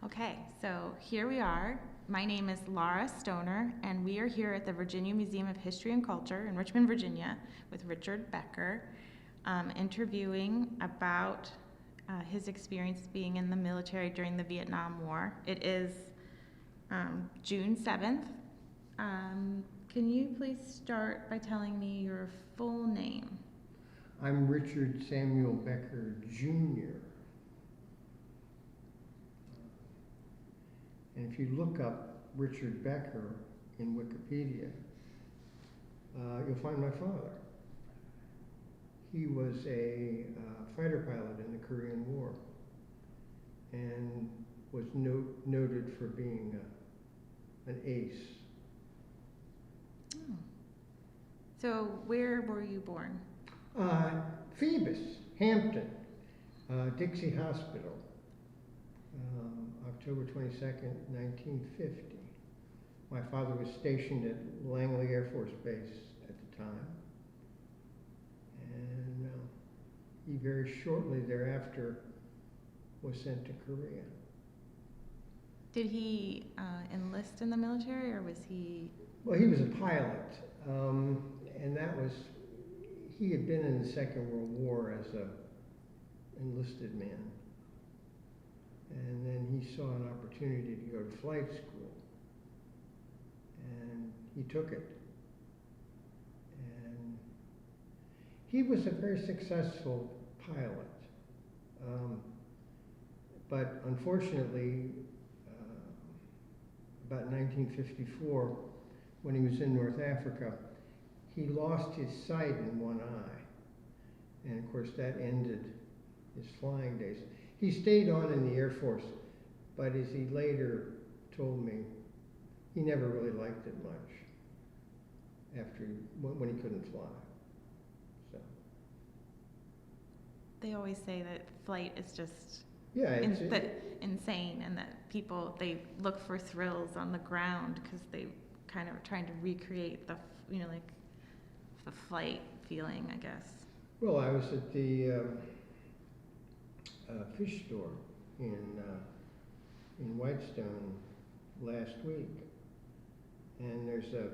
Okay, so here we are. My name is Laura Stoner, and we are here at the Virginia Museum of History and Culture in Richmond, Virginia, with Richard Becker, interviewing about his experience being in the military during the Vietnam War. It is June 7th. Can you please start by telling me your full name? I'm Richard Samuel Becker, Jr. And if you look up Richard Becker in Wikipedia, you'll find my father. He was a fighter pilot in the Korean War and was noted for being an ace. Oh. So where were you born? Phoebus, Hampton, Dixie Hospital, October 22nd, 1950. My father was stationed at Langley Air Force Base at the time, and he very shortly thereafter was sent to Korea. Did he enlist in the military, or was he? Well, he was a pilot, and that was, he had been in the Second World War as a enlisted man. And then he saw an opportunity to go to flight school, and he took it. And he was a very successful pilot, but unfortunately, about 1954, when he was in North Africa, he lost his sight in one eye, and of course that ended his flying days. He stayed on in the Air Force, but as he later told me, he never really liked it much after when he couldn't fly. So They always say that flight is just insane, and that people, they look for thrills on the ground because they kind of are trying to recreate the, like the flight feeling, I guess. Well, I was at the fish store in Whitestone last week, and there's a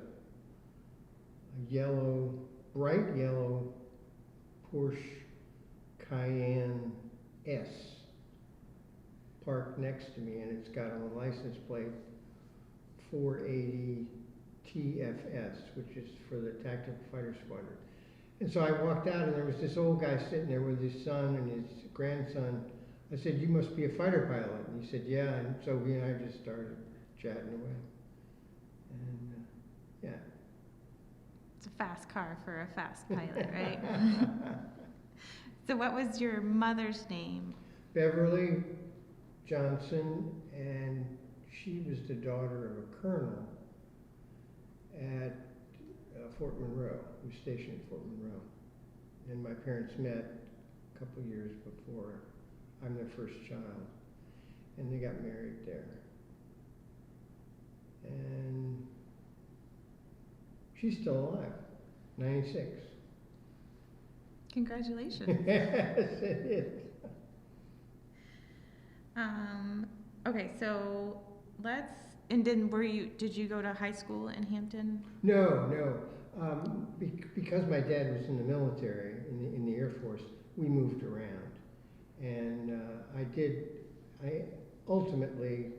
bright yellow Porsche Cayenne S parked next to me, and it's got on the license plate 480 TFS, which is for the Tactical Fighter Squadron. And so I walked out, and there was this old guy sitting there with his son and his grandson. I said, "You must be a fighter pilot." And he said, "Yeah." And so he and I just started chatting away. And yeah. It's a fast car for a fast pilot, right? So what was your mother's name? Beverly Johnson, and she was the daughter of a colonel at Fort Monroe. He was stationed at Fort Monroe. And my parents met a couple of years before. I'm their first child. And they got married there. And she's still alive, 96. Congratulations. Yes, it is. Okay, so did you go to high school in Hampton? No. Because my dad was in the military, in the Air Force, we moved around. And I ultimately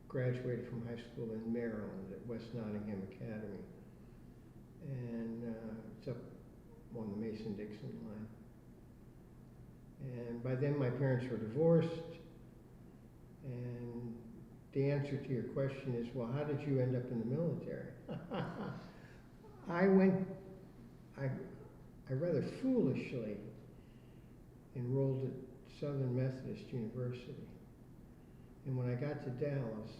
graduated from high school in Maryland at West Nottingham Academy. And it's up on the Mason-Dixon line. And by then my parents were divorced. And the answer to your question is, well, how did you end up in the military? I rather foolishly enrolled at Southern Methodist University. And when I got to Dallas,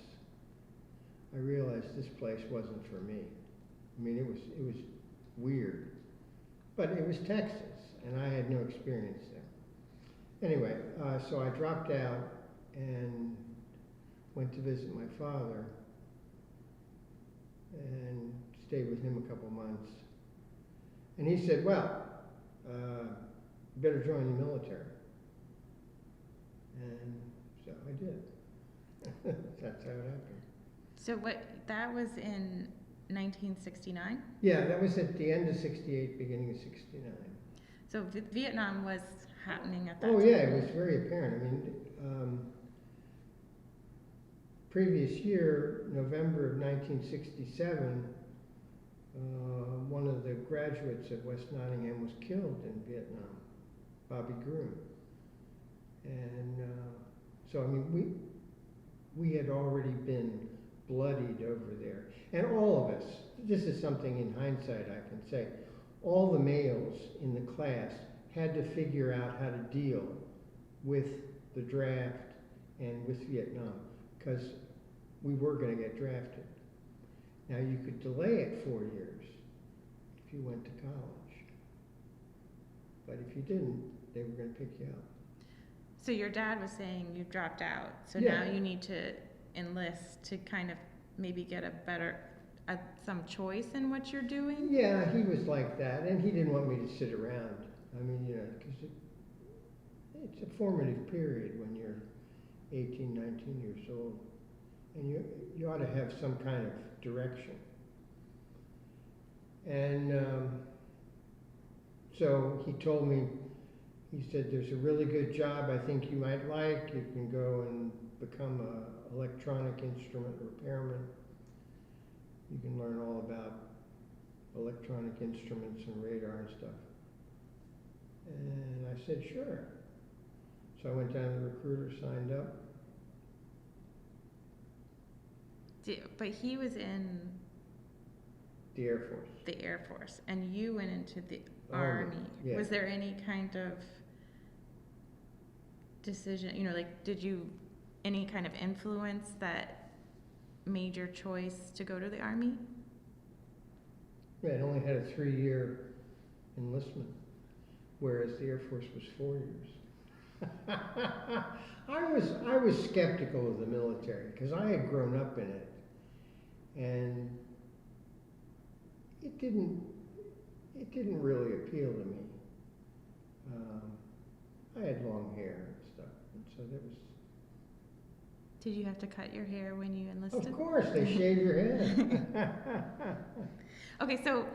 I realized this place wasn't for me. I mean, it was weird, but it was Texas, and I had no experience there. Anyway, so I dropped out and went to visit my father and stayed with him a couple months. And he said, "Well, you better join the military." And so I did. That's how it happened. So that was in 1969? Yeah, that was at the end of 68, beginning of 69. So Vietnam was happening at that time? Oh, yeah, it was very apparent. I mean, previous year, November of 1967, one of the graduates at West Nottingham was killed in Vietnam, Bobby Groom. And so, I mean, we had already been bloodied over there. And all of us, this is something in hindsight I can say, all the males in the class had to figure out how to deal with the draft and with Vietnam, because we were going to get drafted. Now, you could delay it 4 years if you went to college. But if you didn't, they were going to pick you up. So your dad was saying you dropped out, so Yeah. now you need to enlist to kind of maybe get a better, some choice in what you're doing? Yeah, he was like that, and he didn't want me to sit around. I mean, you know, because it's a formative period when you're 18, 19 years old, and you ought to have some kind of direction. And so he told me, he said, there's a really good job I think you might like. You can go and become an electronic instrument repairman. You can learn all about electronic instruments and radar and stuff. And I said, sure. So I went down to the recruiter, signed up. But he was in The Air Force. the Air Force, and you went into the Army, Army. yeah. Was there any kind of decision, you know, like, any kind of influence that made your choice to go to the Army? Yeah, it only had a 3-year enlistment, whereas the Air Force was 4 years. I was skeptical of the military because I had grown up in it, and it didn't really appeal to me. I had long hair and stuff, and so that was. Did you have to cut your hair when you enlisted? Of course, they shave your head. Okay, so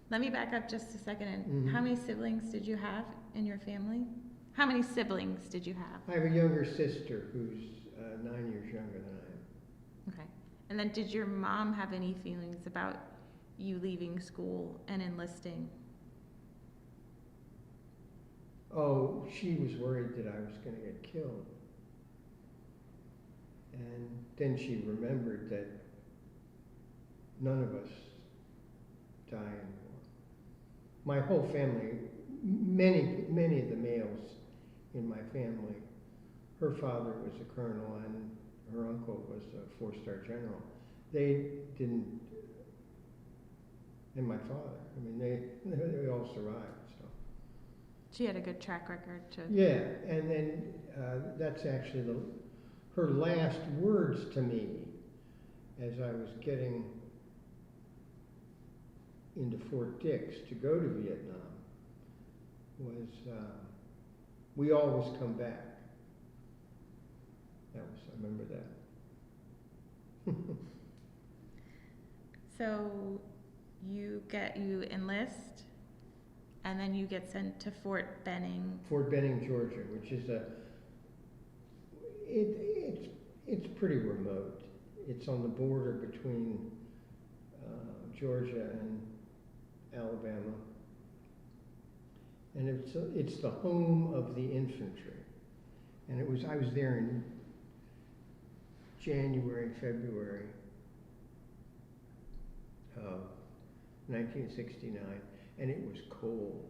let me back up just a second. And how many siblings did you have in your family? How many siblings did you have? I have a younger sister who's 9 years younger than I am. Okay. And then did your mom have any feelings about you leaving school and enlisting? Oh, she was worried that I was going to get killed. And then she remembered that none of us die anymore. My whole family, many of the males in my family, her father was a colonel and her uncle was a 4-star general. They didn't, and my father, I mean, they all survived, so. She had a good track record to... Yeah, and then that's actually her last words to me as I was getting into Fort Dix to go to Vietnam was, we always come back. I remember that. So you enlist, and then you get sent to Fort Benning. Fort Benning, Georgia, which is it's pretty remote. It's on the border between Georgia and Alabama, and it's the home of the infantry. And I was there in January, February of 1969, and it was cold.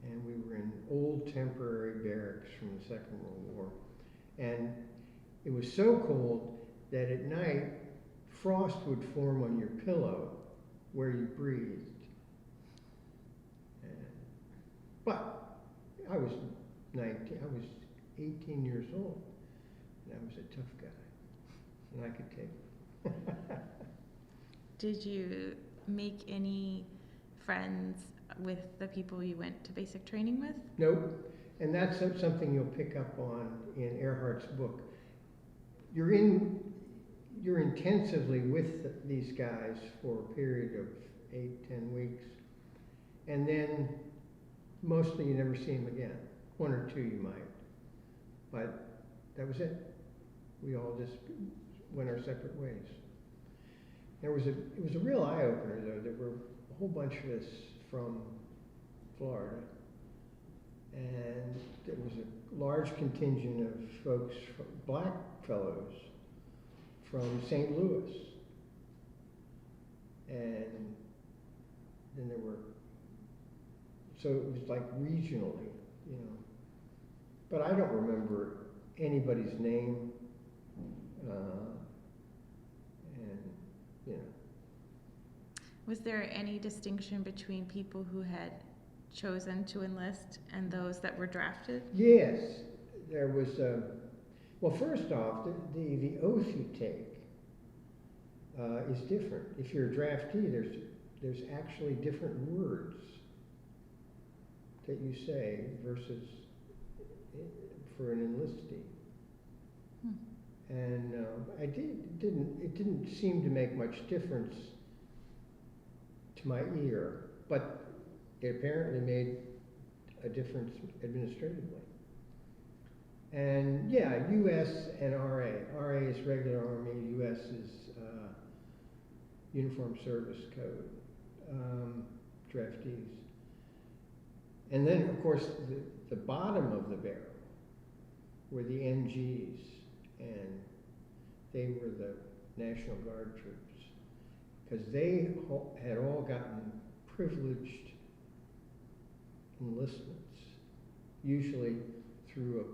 And we were in old temporary barracks from the Second World War. And it was so cold that at night, frost would form on your pillow where you breathed. But I was 18 years old, and I was a tough guy, and I could take it. Did you make any friends with the people you went to basic training with? Nope. And that's something you'll pick up on in Earhart's book. You're intensively with these guys for a period of 8-10 weeks, and then mostly you never see them again. 1 or 2 you might, but that was it. We all just went our separate ways. It was a real eye-opener, though. There were a whole bunch of us from Florida, and there was a large contingent of folks, black fellows, from St. Louis, and then there were, so it was like regionally, you know. But I don't remember anybody's name, and, you know. Was there any distinction between people who had chosen to enlist and those that were drafted? Yes, there was, well, first off, the oath you take is different. If you're a draftee, there's actually different words that you say versus for an enlistee. And it didn't seem to make much difference to my ear, but it apparently made a difference administratively. And yeah, U.S. and RA. RA is regular Army, U.S. is Uniform Service Code, draftees. And then, of course, the bottom of the barrel were the NGs, and they were the National Guard troops, because they had all gotten privileged enlistments, usually through a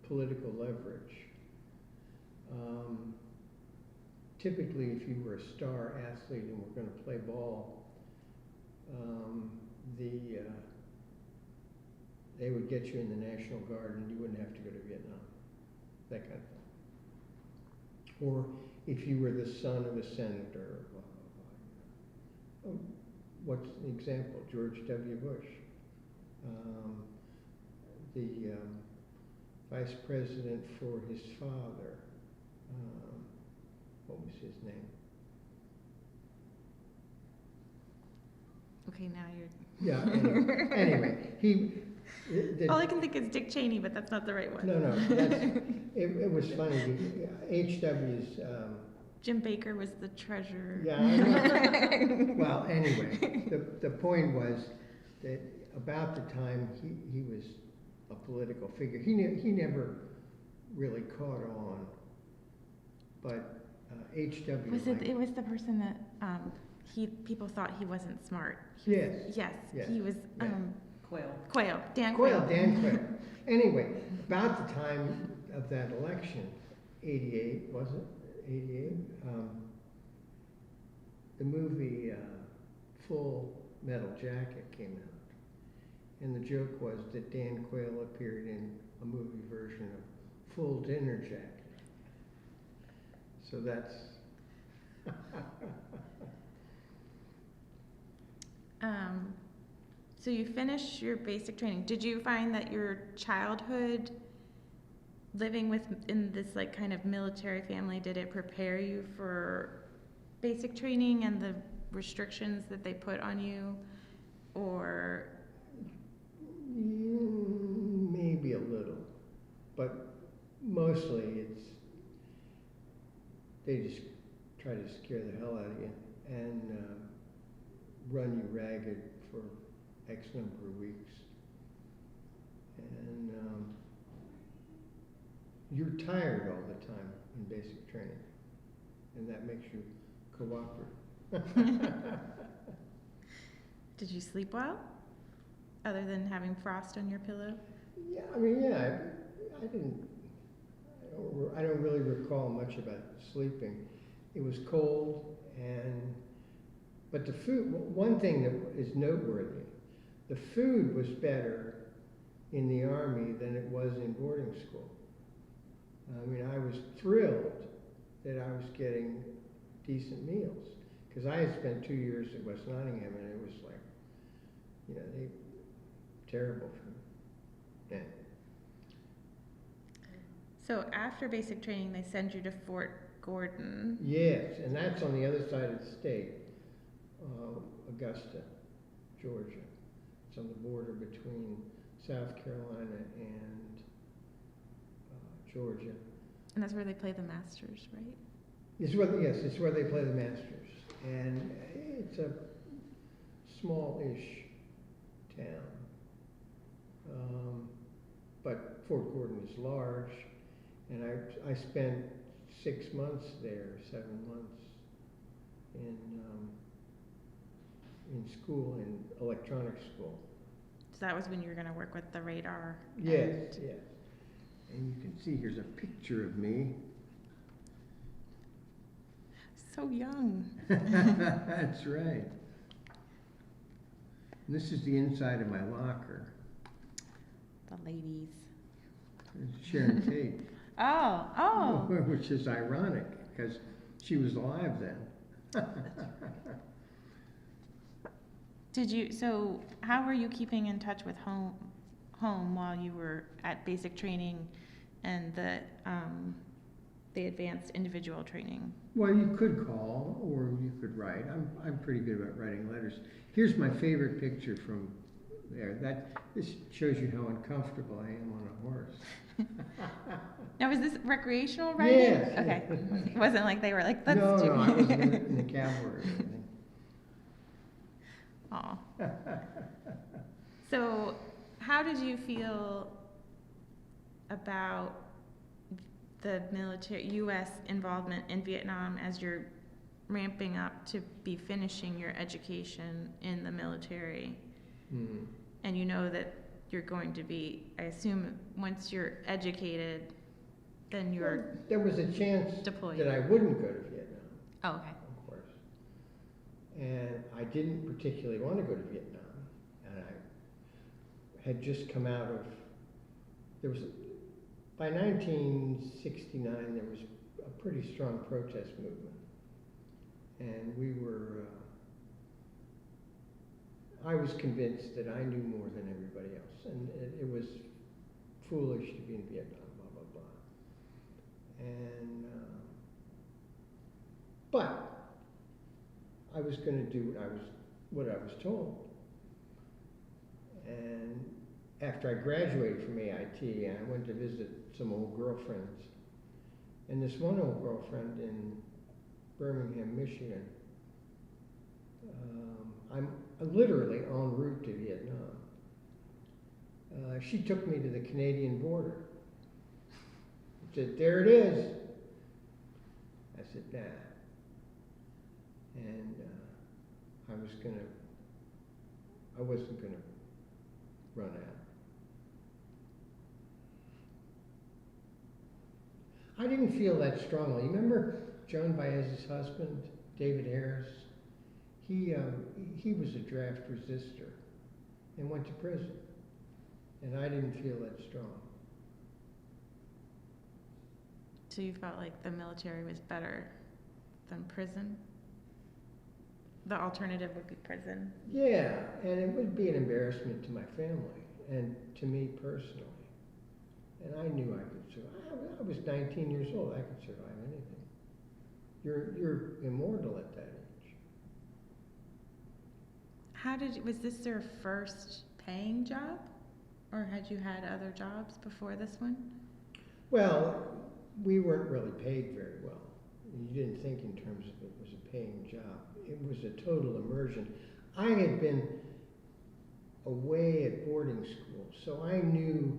political leverage. Typically, if you were a star athlete and were going to play ball, they would get you in the National Guard and you wouldn't have to go to Vietnam, that kind of thing. Or if you were the son of a senator, what's an example? George W. Bush, the vice president for his father, what was his name? Okay, now you're... Yeah, anyway, all I can think is Dick Cheney, but that's not the right one. No, it was funny. HW's... Jim Baker was the treasurer. Yeah, I know. Well, anyway, the point was that about the time he was a political figure, he never really caught on, but HW... It was the person that people thought he wasn't smart. Yes. Yes, he was... Yeah. Quayle. Dan Quayle. Anyway, about the time of that election, 88, was it? 88? The movie Full Metal Jacket came out. And the joke was that Dan Quayle appeared in a movie version of Full Dinner Jacket. So that's... So you finished your basic training. Did you find that your childhood living in this like kind of military family, did it prepare you for basic training and the restrictions that they put on you, or? Maybe a little, but mostly they just try to scare the hell out of you and run you ragged for X number of weeks. And you're tired all the time in basic training, and that makes you cooperative. Did you sleep well, other than having frost on your pillow? Yeah, I mean, yeah, I don't really recall much about sleeping. It was cold, but the food, one thing that is noteworthy, the food was better in the Army than it was in boarding school. I mean, I was thrilled that I was getting decent meals, because I had spent 2 years at West Nottingham, and it was like, terrible food. Yeah. So after basic training, they send you to Fort Gordon. Yes, and that's on the other side of the state, Augusta, Georgia. It's on the border between South Carolina and Georgia. And that's where they play the Masters, right? It's where they play the Masters, and it's a small-ish town. But Fort Gordon is large, and I spent 6 months there, 7 months in school, in electronics school. So that was when you were going to work with the radar. Yes, yes. And you can see here's a picture of me. So young. That's right. And this is the inside of my locker. The ladies. It's Sharon Tate. Oh. Which is ironic, because she was alive then. So how were you keeping in touch with home while you were at basic training and the advanced individual training? Well, you could call or you could write. I'm pretty good about writing letters. Here's my favorite picture from there. This shows you how uncomfortable I am on a horse. Now, was this recreational riding? Yes. Okay. It wasn't like they were like, let's No, do I wasn't in the cavalry or anything. Aw. So, how did you feel about the military, U.S. involvement in Vietnam as you're ramping up to be finishing your education in the military? Mm. And you know that you're going to be, I assume, once you're educated, then you're There was a chance deployed. that I wouldn't go to Vietnam, Oh, okay. of course. And I didn't particularly want to go to Vietnam. And I had just come out of, by 1969, there was a pretty strong protest movement. And I was convinced that I knew more than everybody else. And it was foolish to be in Vietnam, blah, blah, blah. And, but I was going to do what I was told. And after I graduated from AIT, I went to visit some old girlfriends. And this one old girlfriend in Birmingham, Michigan, I'm literally en route to Vietnam. She took me to the Canadian border. She said, "There it is." I said, "Nah." And I wasn't gonna run out. I didn't feel that strongly. You remember Joan Baez's husband, David Harris? He was a draft resistor and went to prison. And I didn't feel that strong. So you felt like the military was better than prison? The alternative would be prison? Yeah, and it would be an embarrassment to my family and to me personally. And I knew I could survive. I was 19 years old. I could survive anything. You're immortal at that age. Was this your first paying job? Or had you had other jobs before this one? Well, we weren't really paid very well. You didn't think in terms of it was a paying job. It was a total immersion. I had been away at boarding school, so I knew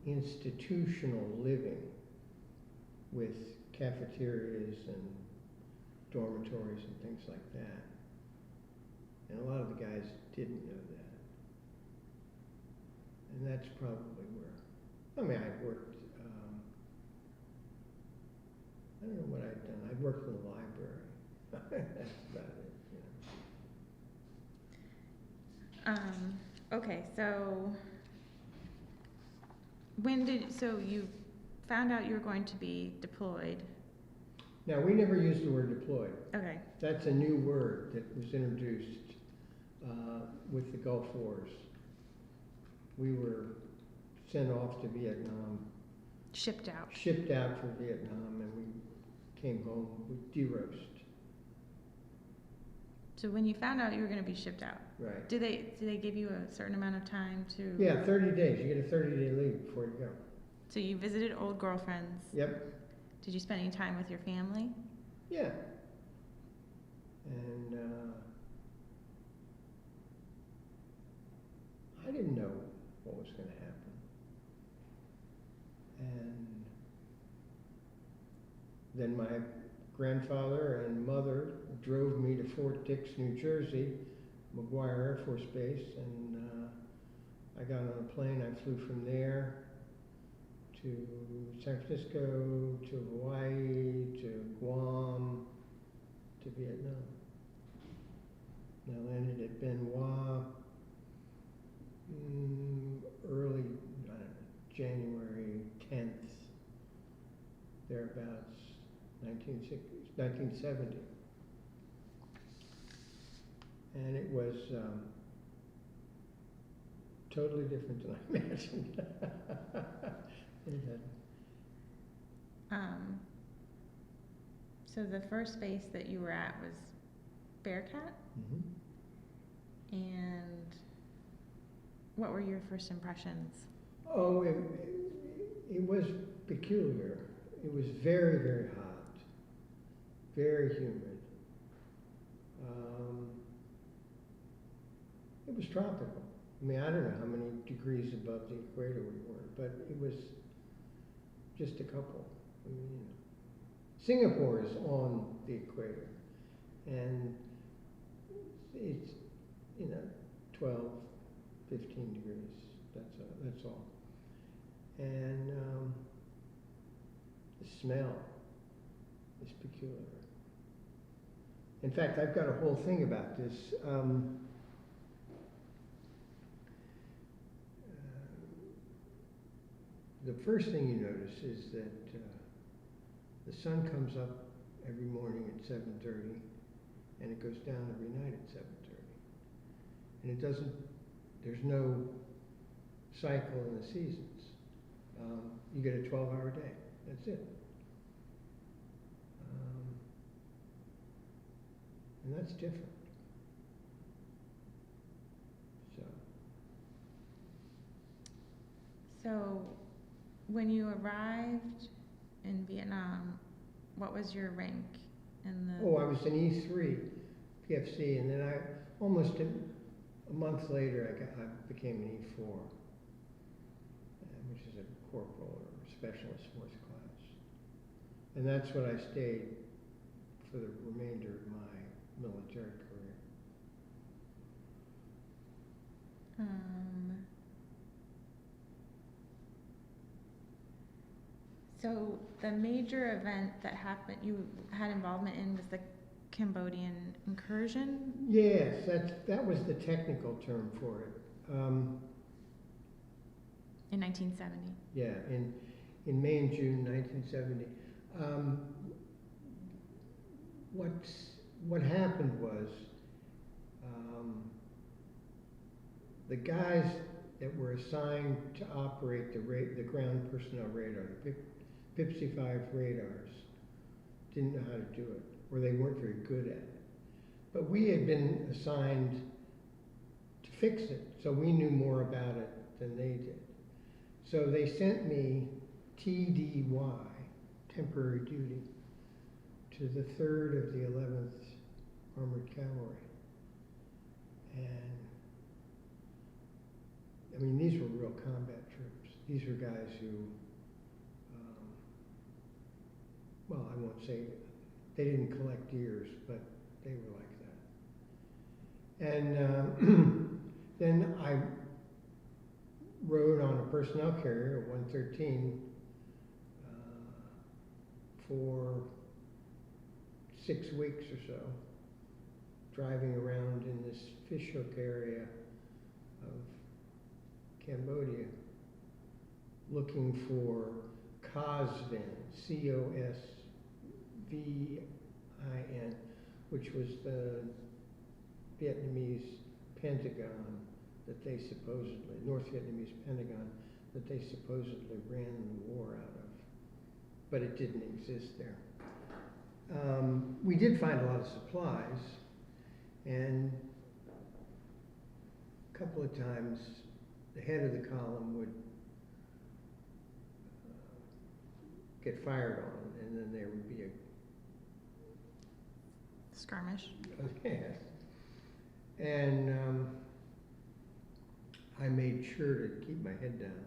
institutional living with cafeterias and dormitories and things like that. And a lot of the guys didn't know that. And that's probably where, I worked, I don't know what I'd done. I'd worked in the library. That's about it, you know. Okay, so so you found out you were going to be deployed. Now, we never used the word deployed. Okay. That's a new word that was introduced with the Gulf Wars. We were sent off to Vietnam, Shipped out. shipped out for Vietnam, and we came home with deroast. So when you found out you were going to be shipped out, Right. did they give you a certain amount of time to? Yeah, 30 days. You get a 30-day leave before you go. So you visited old girlfriends. Yep. Did you spend any time with your family? Yeah. And I didn't know what was going to happen. And then my grandfather and mother drove me to Fort Dix, New Jersey, McGuire Air Force Base, and I got on a plane. I flew from there to San Francisco, to Hawaii, to Guam, to Vietnam. And I landed at Benoit early, I don't know, January 10th, thereabouts, 1970. And it was totally different than I imagined. So the first base that you were at was Bearcat, Mm-hmm. and what were your first impressions? Oh, it was peculiar. It was very, very hot, very humid. It was tropical. I mean, I don't know how many degrees above the equator we were, but it was just a couple. I mean, you know. Singapore is on the equator, and it's, 12, 15 degrees. That's all. And the smell is peculiar. In fact, I've got a whole thing about this. The first thing you notice is that the sun comes up every morning at 7:30, and it goes down every night at 7:30. And it doesn't, there's no cycle in the seasons. You get a 12-hour day. That's it. And that's different. So when you arrived in Vietnam, what was your rank in the? Oh, I was an E3 PFC, and then I almost a month later I became an E4, which is a corporal or specialist fourth class, and that's what I stayed for the remainder of my military career. So the major event that happened, you had involvement in, was the Cambodian incursion? Yes, that was the technical term for it. In 1970. Yeah, in May and June 1970. What happened was the guys that were assigned to operate the ground personnel radar, the PIPC-5 radars, didn't know how to do it, or they weren't very good at it. But we had been assigned to fix it, so we knew more about it than they did. So they sent me TDY, temporary duty, to the 3rd of the 11th Armored Cavalry. And I mean, these were real combat troops. These were guys who, well, I won't say, they didn't collect ears, but they were like that. And then I rode on a personnel carrier, a 113, for 6 weeks or so, driving around in this fishhook area of Cambodia, looking for COSVIN, COSVIN, which was the Vietnamese Pentagon that they supposedly, North Vietnamese Pentagon, that they supposedly ran the war out of, but it didn't exist there. We did find a lot of supplies, and a couple of times the head of the column would get fired on, and then there would be a Skirmish. yes. And I made sure to keep my head down.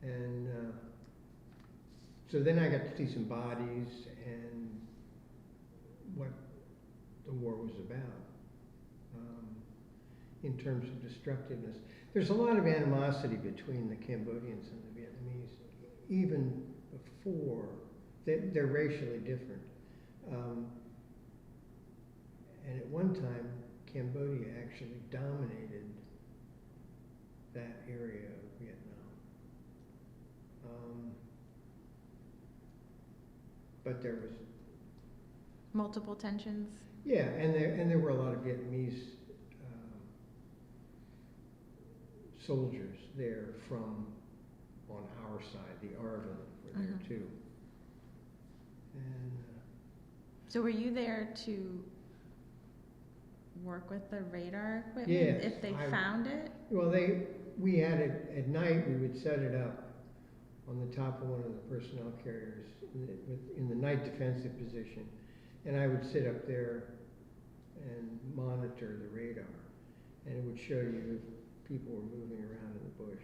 And so then I got to see some bodies and what the war was about in terms of destructiveness. There's a lot of animosity between the Cambodians and the Vietnamese, even before. They're racially different. And at one time, Cambodia actually dominated that area of Vietnam. But there was Multiple tensions. yeah, and there were a lot of Vietnamese soldiers there from on our side. The Arvin were there too. And So were you there to work with the radar equipment yes, if they found it? well, we had it at night. We would set it up on the top of one of the personnel carriers in the night defensive position, and I would sit up there and monitor the radar, and it would show you if people were moving around in the bush,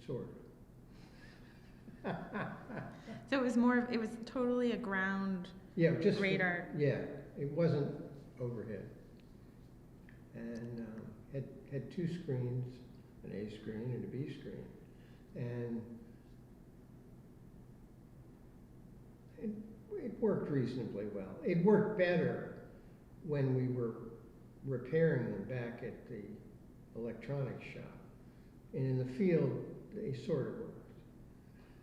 sort of. So it was totally a ground Yeah, just radar. Yeah, it wasn't overhead, and had two screens, an A screen and a B screen, and it worked reasonably well. It worked better when we were repairing them back at the electronics shop, and in the field they sort of worked.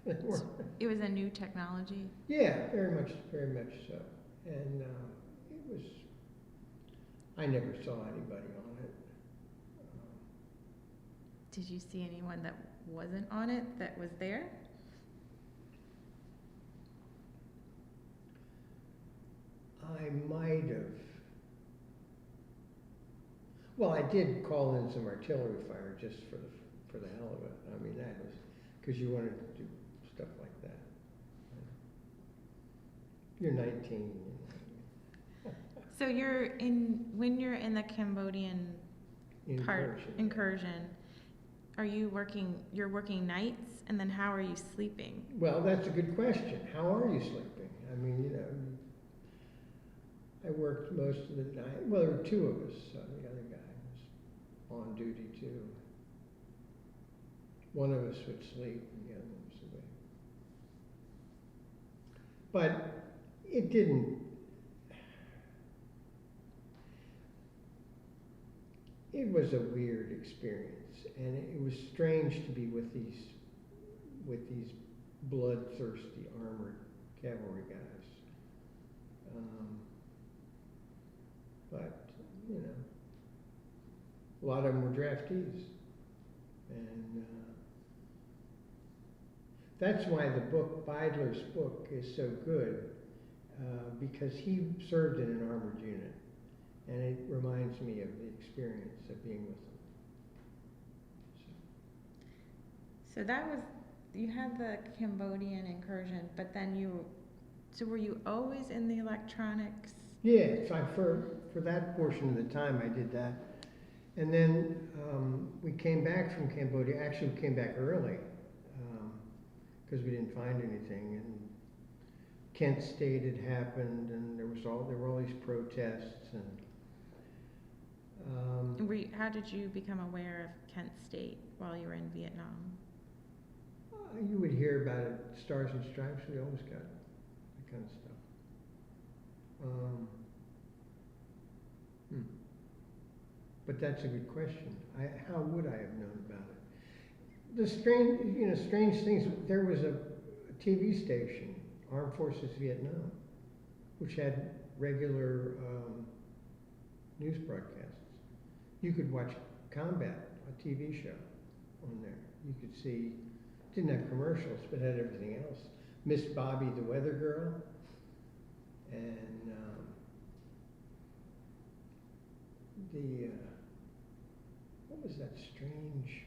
They worked. It was a new technology. Yeah, very much so. And it was, I never saw anybody on it. Did you see anyone that wasn't on it that was there? I might have. Well, I did call in some artillery fire just for the hell of it. I mean, that was because you wanted to do stuff like that. You're 19. So when you're in the Cambodian incursion, you're working nights, and then how are you sleeping? Well, that's a good question. How are you sleeping? I mean, you know, I worked most of the night. Well, there were two of us. The other guy was on duty too. One of us would sleep and the other one was awake. But it didn't. It was a weird experience, and it was strange to be with these bloodthirsty armored cavalry guys. But you know, a lot of them were draftees, and that's why the book, Beidler's book, is so good, because he served in an armored unit. And it reminds me of the experience of being with them. So you had the Cambodian incursion, but then were you always in the electronics? Yeah, so for that portion of the time I did that. And then we came back from Cambodia. Actually, we came back early because we didn't find anything. And Kent State had happened, and there were all these protests. And how did you become aware of Kent State while you were in Vietnam? You would hear about it, Stars and Stripes. We always got that kind of stuff. But that's a good question. How would I have known about it? The strange things. There was a TV station, Armed Forces Vietnam, which had regular news broadcasts. You could watch Combat, a TV show, on there. You could see, didn't have commercials, but had everything else. Miss Bobby the Weather Girl, and what was that strange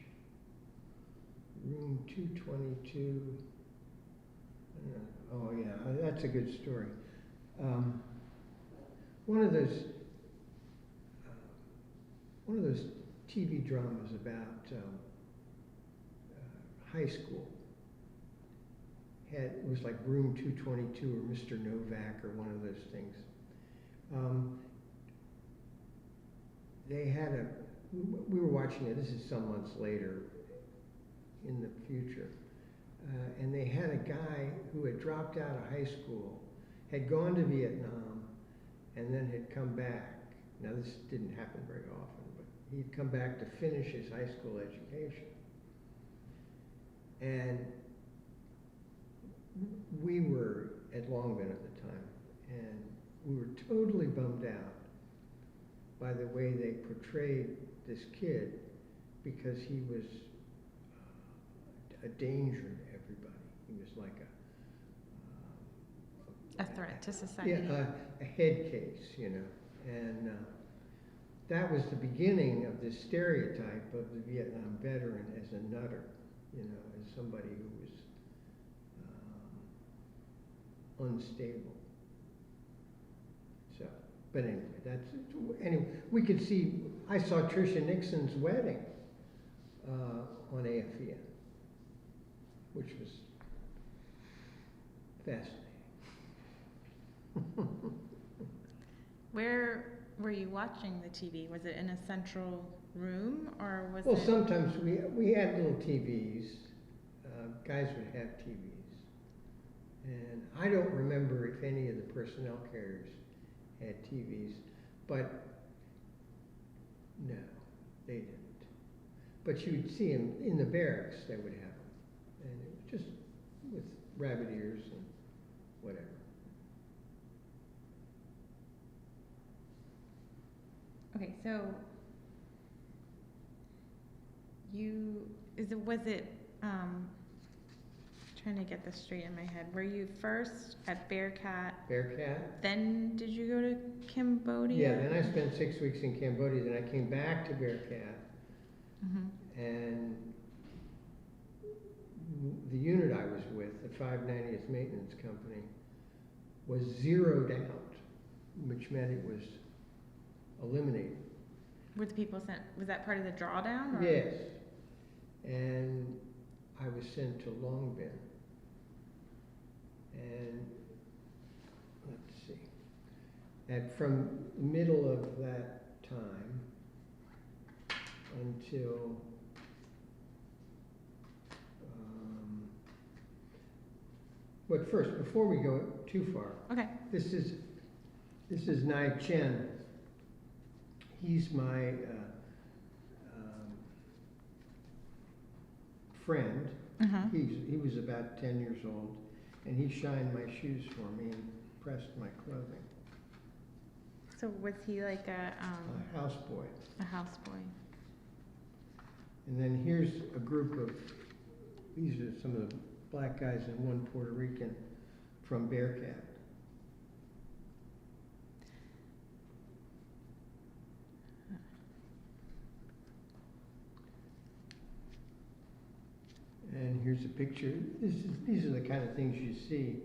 room 222? I don't know. Oh yeah, that's a good story. One of those TV dramas about high school. It was like Room 222 or Mr. Novak or one of those things. We were watching it, this is some months later in the future, and they had a guy who had dropped out of high school, had gone to Vietnam, and then had come back. Now this didn't happen very often, but he'd come back to finish his high school education. And we were at Longman at the time, and we were totally bummed out by the way they portrayed this kid, because he was a danger to everybody. He was like A threat to society. yeah, a head case, you know. And that was the beginning of this stereotype of the Vietnam veteran as a nutter, you know, as somebody who was unstable. So, but anyway, we could see, I saw Tricia Nixon's wedding on AFEN, which was fascinating. Where were you watching the TV? Was it in a central room, or was Well, it? sometimes we had little TVs. Guys would have TVs. And I don't remember if any of the personnel carriers had TVs, but no, they didn't. But you would see them in the barracks, they would have them. And it was just with rabbit ears and whatever. Okay, so was it trying to get this straight in my head. Were you first at Bearcat? Bearcat. Then did you go to Cambodia? Yeah, then I spent 6 weeks in Cambodia, then I came back to Bearcat. Mm-hmm. And the unit I was with, the 590th Maintenance Company, was zeroed out, which meant it was eliminated. Were the people sent, was that part of the drawdown? Or? Yes. And I was sent to Long Bin. And let's see. And from the middle of that time until but first, before we go too far, okay. This is Nai Chen. He's my friend. Uh-huh. He was about 10 years old, and he shined my shoes for me and pressed my clothing. So was he like a houseboy? A houseboy. And then here's a group of, these are some of the black guys and one Puerto Rican from Bearcat. And here's a picture. These are the kind of things you see.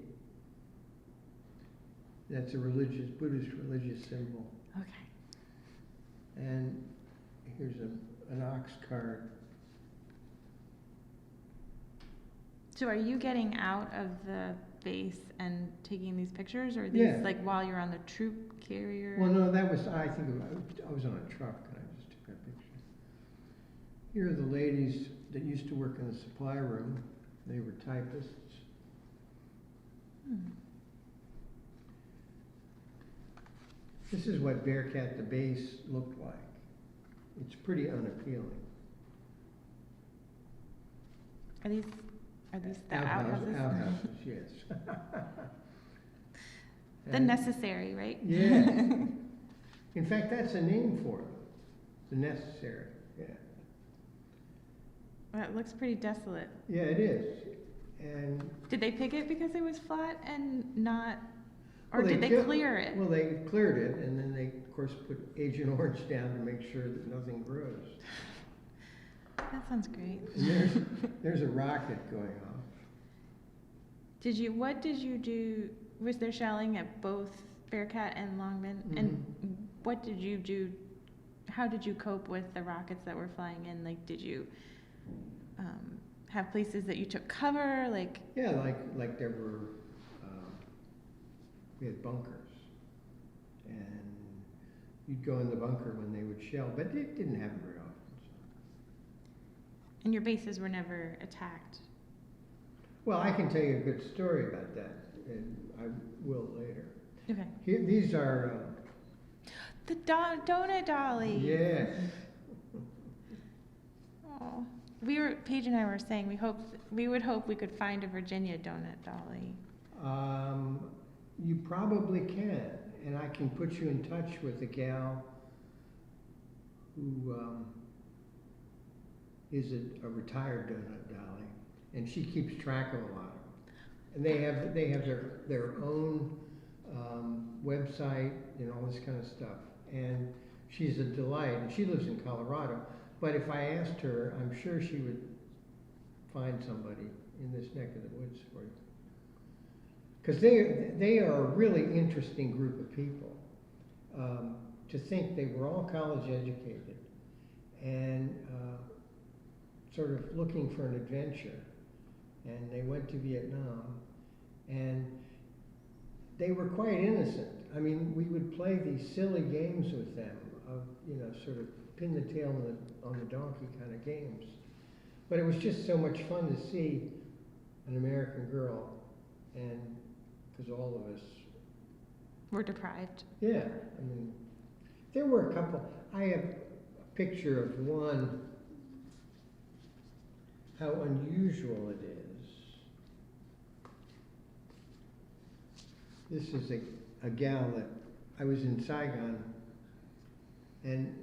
That's a Buddhist religious symbol. Okay. And here's an ox cart. So are you getting out of the base and taking these pictures, or these like while you're on the troop carrier? Well, no, that was, I think I was on a truck and I just took that picture. Here are the ladies that used to work in the supply room. They were typists. This is what Bearcat the base looked like. It's pretty unappealing. Are these the outhouses? Outhouses, yes. The necessary, right? Yeah. In fact, that's a name for them. The necessary, yeah. That looks pretty desolate. Yeah, it is. And Did they pick it because it was flat and not, or well, did they clear it? Well, they cleared it, and then they, of course, put Agent Orange down to make sure that nothing grows. That sounds great. And there's a rocket going off. What did you do? Was there shelling at both Bearcat and Longman? Mm-hmm. And what did you do? How did you cope with the rockets that were flying in? Like, did you have places that you took cover? Like, Yeah, like there were, we had bunkers, and you'd go in the bunker when they would shell, but it didn't happen very often. So. and your bases were never attacked. Well, I can tell you a good story about that, and I will later. Okay. These are, The donut dolly. yes. Oh, Paige and I were saying we would hope we could find a Virginia donut dolly. You probably can, and I can put you in touch with a gal who is a retired donut dolly, and she keeps track of a lot of them. And they have their own website and all this kind of stuff. And she's a delight, and she lives in Colorado. But if I asked her, I'm sure she would find somebody in this neck of the woods for you. Because they are a really interesting group of people. To think they were all college educated and sort of looking for an adventure. And they went to Vietnam, and they were quite innocent. I mean, we would play these silly games with them of, sort of pin the tail on the donkey kind of games. But it was just so much fun to see an American girl, and because all of us Were deprived. yeah, I mean, there were a couple. I have a picture of one, how unusual it is. This is a gal that I was in Saigon, and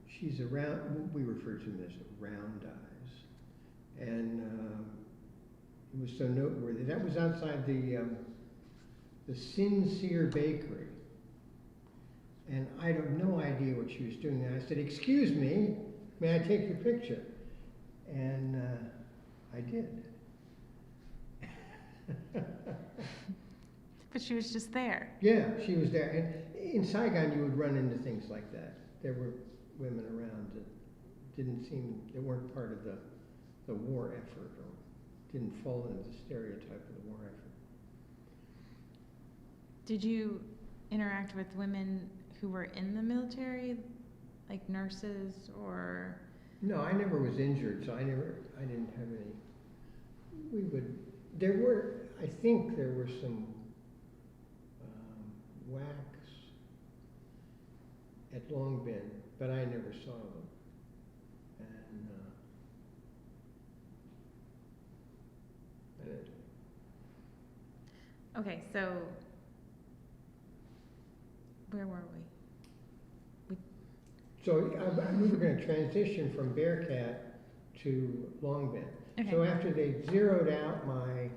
she's around, we refer to them as round eyes. And it was so noteworthy. That was outside the Sincere Bakery. And I had no idea what she was doing there. I said, "Excuse me, may I take your picture?" And I did. But she was just there. Yeah, she was there. And in Saigon, you would run into things like that. There were women around that weren't part of the war effort, or didn't fall into the stereotype of the war effort. Did you interact with women who were in the military, like nurses or? No, I never was injured, so I didn't have any. I think there were some wax at Long Binh, but I never saw them. And Okay, so where were we? so we were going to transition from Bearcat to Long Binh. Okay. So after they zeroed out my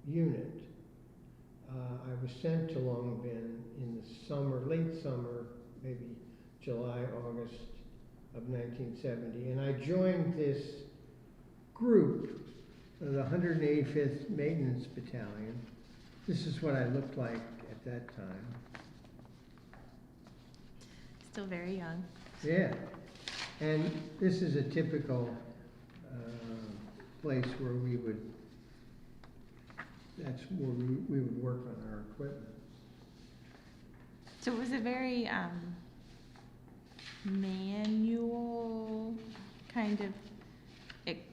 unit, I was sent to Long Binh in the summer, late summer, maybe July, August of 1970, and I joined this group, the 185th Maintenance Battalion. This is what I looked like at that time. Still very young. Yeah, and this is a typical place where that's where we would work on our equipment. So was it very manual kind of? It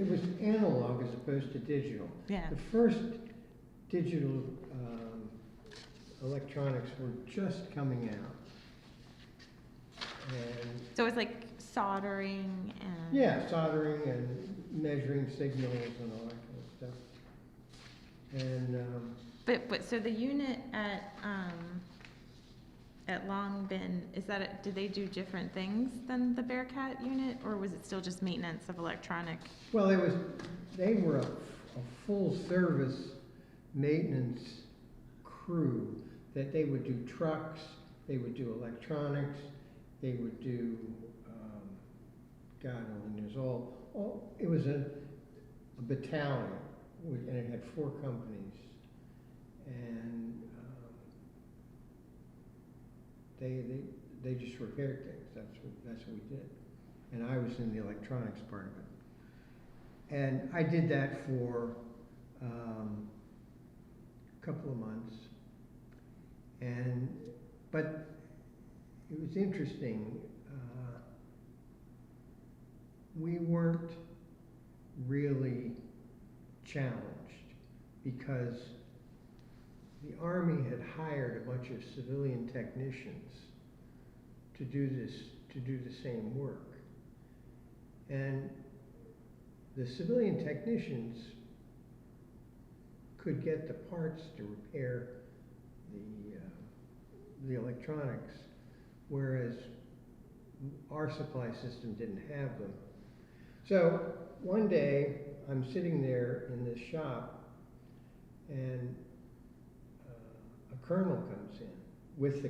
was analog as opposed to digital. Yeah. The first digital electronics were just coming out. And So it was like soldering and. yeah, soldering and measuring signals and all that kind of stuff. And But so the unit at at Long Bin, did they do different things than the Bearcat unit, or was it still just maintenance of electronic? Well, they were a full-service maintenance crew, that they would do trucks, they would do electronics, they would do, God only knows, it was a battalion, and it had 4 companies, and they just repaired things. That's what we did, and I was in the electronics part of it, and I did that for a couple of months, but it was interesting. We weren't really challenged because the Army had hired a bunch of civilian technicians to do the same work. And the civilian technicians could get the parts to repair the electronics, whereas our supply system didn't have them. So one day I'm sitting there in this shop, and a colonel comes in with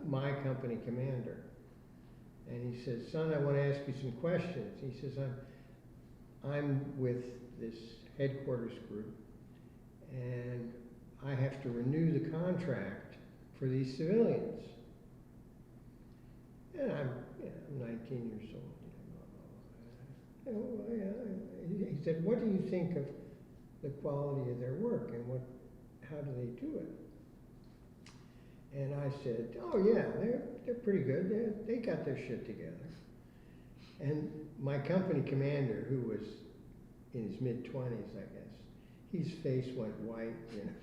my company commander, and he says, "Son, I want to ask you some questions." He says, I'm with this headquarters group, and I have to renew the contract for these civilians. And I'm 19 years old. He said, "What do you think of the quality of their work, and how do they do it?" And I said, "Oh yeah, they're pretty good. They got their shit together." And my company commander, who was in his mid-20s, I guess, his face went white, you know.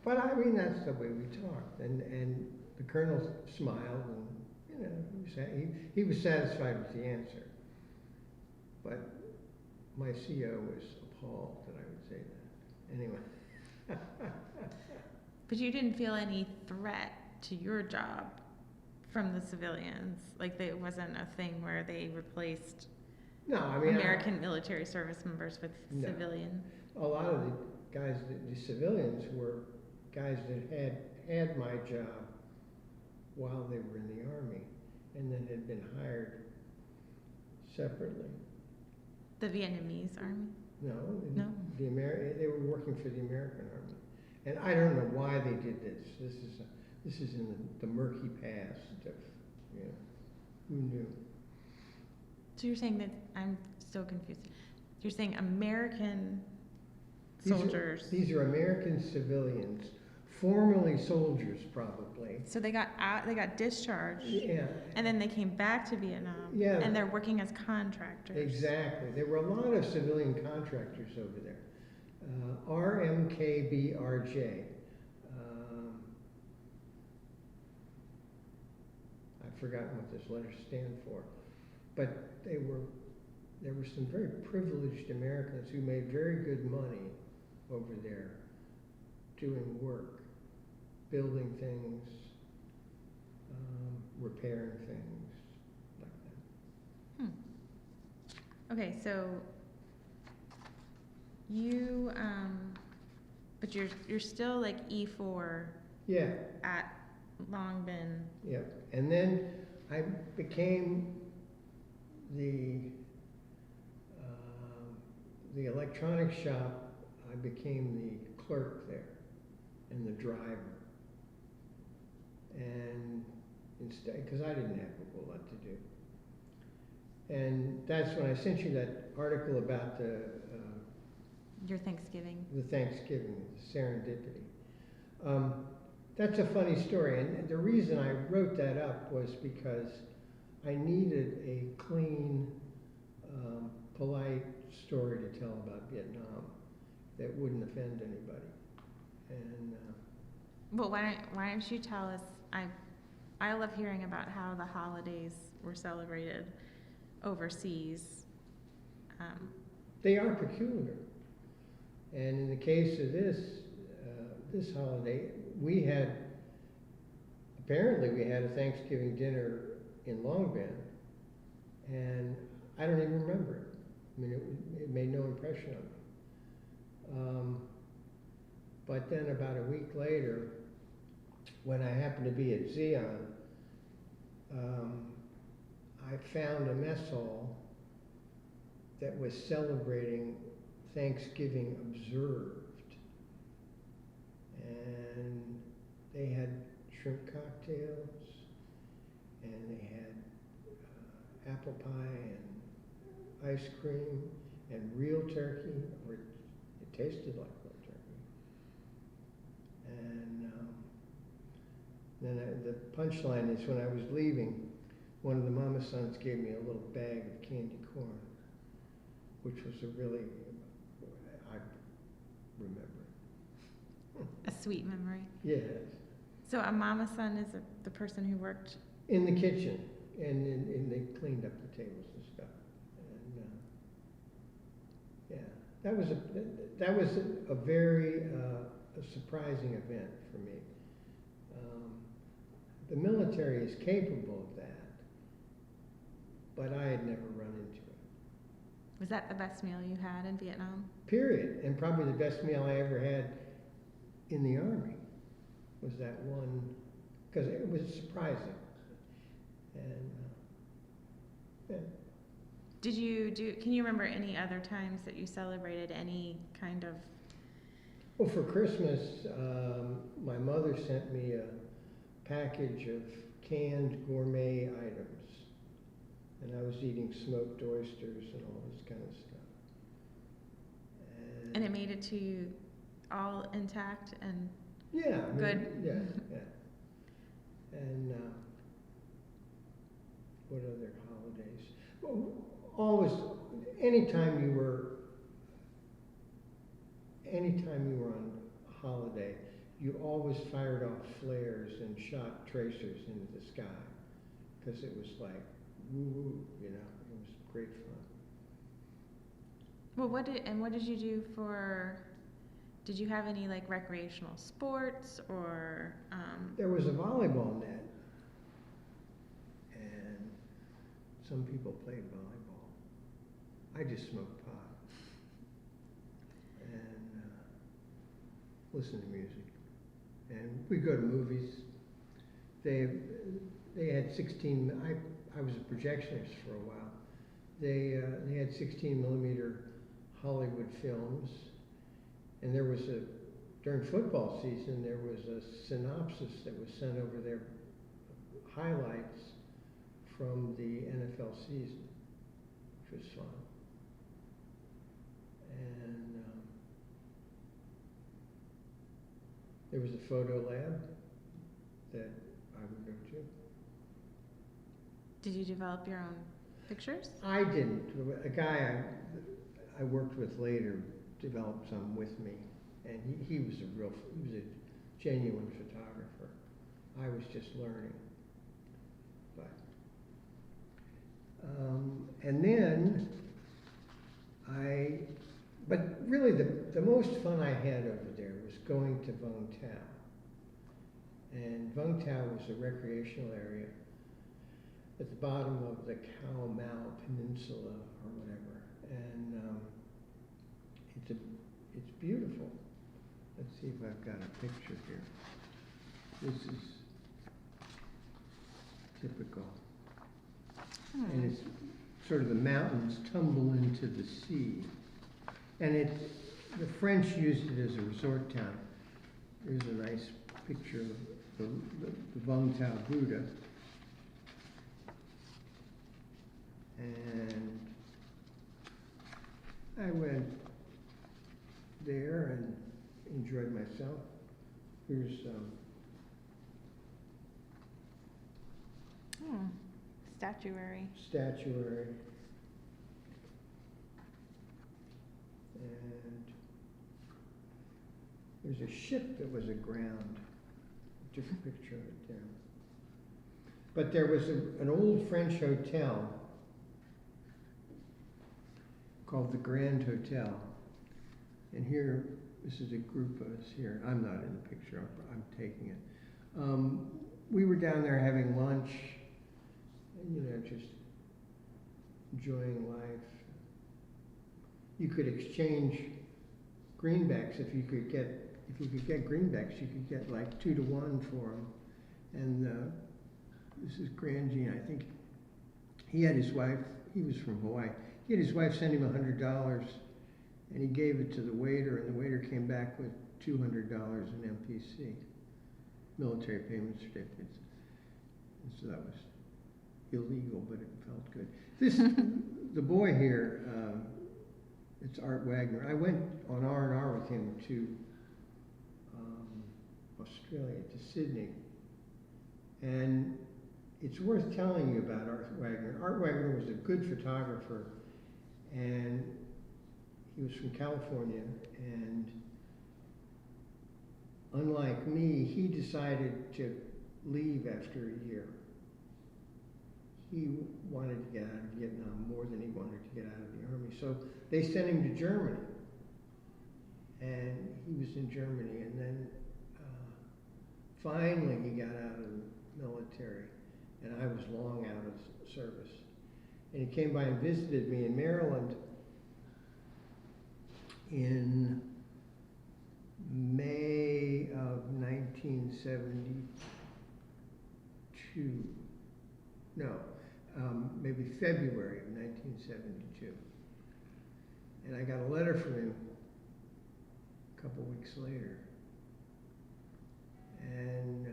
But I mean, that's the way we talked. And the colonel smiled, and you know, he was satisfied with the answer. But my CO was appalled that I would say that. Anyway. But you didn't feel any threat to your job from the civilians? Like, it wasn't a thing where they replaced American military service members with civilian? A lot of the guys, the civilians, were guys that had my job while they were in the Army, and then had been hired separately. The Vietnamese Army? No. No? They were working for the American Army. And I don't know why they did this. This is in the murky past of, you know, who knew? So you're saying that, I'm so confused. You're saying American soldiers. These are American civilians, formerly soldiers probably. So they got out, they got discharged. Yeah. And then they came back to Vietnam. Yeah. And they're working as contractors. Exactly. There were a lot of civilian contractors over there. RMKBRJ. I've forgotten what this letters stand for. But there were some very privileged Americans who made very good money over there doing work, building things, repairing things, like that. Okay, so you, but you're still like E4. Yeah. At Long Bin. Yeah, and then I became the electronics shop. I became the clerk there and the driver, and instead, because I didn't have a whole lot to do. And that's when I sent you that article about Your Thanksgiving. The Thanksgiving, the serendipity. That's a funny story, and the reason I wrote that up was because I needed a clean, polite story to tell about Vietnam that wouldn't offend anybody. And well, why don't you tell us? I love hearing about how the holidays were celebrated overseas. They are peculiar, and in the case of this holiday, we had apparently we had a Thanksgiving dinner in Long Bend, and I don't even remember it. I mean, it made no impression on me. But then about a week later, when I happened to be at Zion, I found a mess hall that was celebrating Thanksgiving observed. And they had shrimp cocktails, and they had apple pie and ice cream and real turkey, or it tasted like real turkey. And then the punchline is, when I was leaving, one of the mama sons gave me a little bag of candy corn, which was I remember. A sweet memory. Yes. So a mama son is the person who worked In the kitchen, and they cleaned up the tables and stuff. And yeah, that was a very a surprising event for me. The military is capable of that, but I had never run into it. Was that the best meal you had in Vietnam? Period. And probably the best meal I ever had in the Army was that one, because it was surprising. And yeah. Can you remember any other times that you celebrated any kind of? Well, for Christmas, my mother sent me a package of canned gourmet items, and I was eating smoked oysters and all this kind of stuff. And it made it to you all intact and yeah, good? Yeah. And what other holidays? Well, always, anytime you were on a holiday, you always fired off flares and shot tracers into the sky, because it was like, woo, it was great fun. Well, what did you do did you have any like recreational sports or? There was a volleyball net, and some people played volleyball. I just smoked pot and listened to music. And we go to movies. They had 16. I was a projectionist for a while. They had 16 millimeter Hollywood films, and during football season there was a synopsis that was sent over there, highlights from the NFL season, which was fun. And there was a photo lab that I would go to. Did you develop your own pictures? I didn't. A guy I worked with later developed some with me, and he was a genuine photographer. I was just learning. And then but really the most fun I had over there was going to Vung Tau. And Vung Tau was a recreational area at the bottom of the Khao Mau Peninsula or whatever. And it's beautiful. Let's see if I've got a picture here. This is typical. And it's sort of the mountains tumble into the sea. And the French used it as a resort town. There's a nice picture of the Vung Tau Buddha. And I went there and enjoyed myself. Here's Statuary. And there's a ship that was aground. I took a picture of it there. But there was an old French hotel called the Grand Hotel. And here, this is a group of us here. I'm not in the picture, I'm taking it. we were down there having lunch, and, you know, just enjoying life. You could exchange greenbacks if you could get greenbacks. You could get like 2-to-1 for them. And this is Grandjean. I think he had his wife. He was from Hawaii. He had his wife send him $100, and he gave it to the waiter, and the waiter came back with $200 in MPC, military payment certificates. And so that was illegal, but it felt good. The boy here, it's Art Wagner. I went on R&R with him to Australia, to Sydney. And it's worth telling you about Art Wagner. Art Wagner was a good photographer, and he was from California, and unlike me, he decided to leave after a year. He wanted to get out of Vietnam more than he wanted to get out of the army. So they sent him to Germany, and he was in Germany, and then finally he got out of the military, and I was long out of service. And he came by and visited me in Maryland in May of 1972. No, maybe February of 1972. And I got a letter from him a couple weeks later. And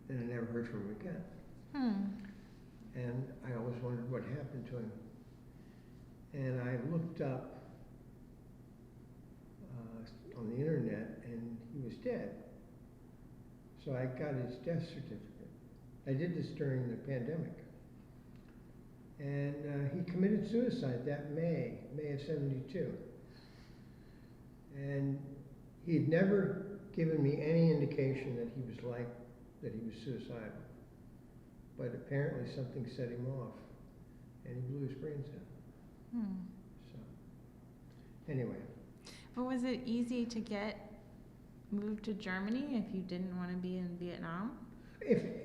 then I never heard from him again. And I always wondered what happened to him. And I looked up on the internet, and he was dead. So I got his death certificate. I did this during the pandemic. And he committed suicide that May of '72. And he had never given me any indication that he was suicidal. But apparently something set him off, and he blew his brains out. So, anyway. But was it easy to get moved to Germany if you didn't want to be in Vietnam?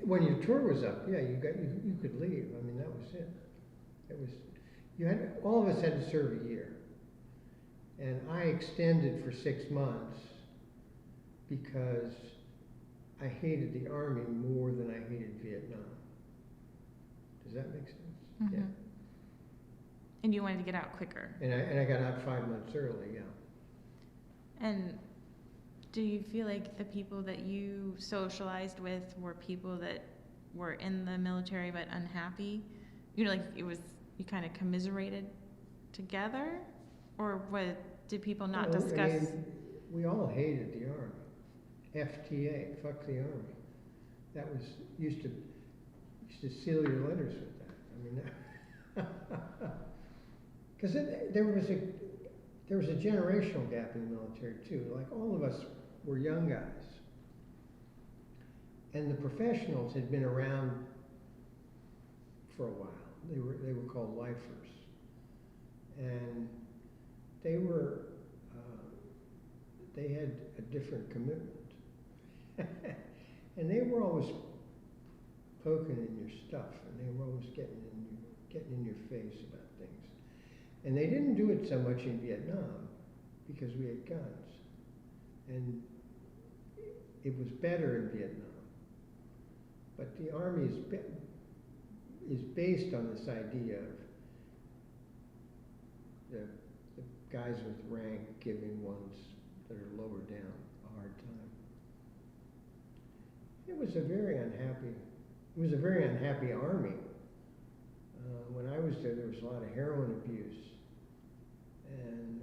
When your tour was up, yeah, you could leave. I mean, that was it. All of us had to serve a year, and I extended for 6 months because I hated the army more than I hated Vietnam. Does that make sense? Mm-hmm. Yeah. And you wanted to get out quicker. And I got out 5 months early, yeah. And do you feel like the people that you socialized with were people that were in the military but unhappy? You know, like you kind of commiserated together? Or did people not discuss? I mean, we all hated the army. FTA, fuck the army. That was, used to seal your letters with that. I mean, because there was a generational gap in the military too. Like, all of us were young guys, and the professionals had been around for a while. They were called lifers, and they had a different commitment, and they were always poking in your stuff, and they were always getting in your face about things. And they didn't do it so much in Vietnam because we had guns, and it was better in Vietnam. But the army is based on this idea of the guys with rank giving ones that are lower down a hard time. It was a very unhappy army. When I was there was a lot of heroin abuse, and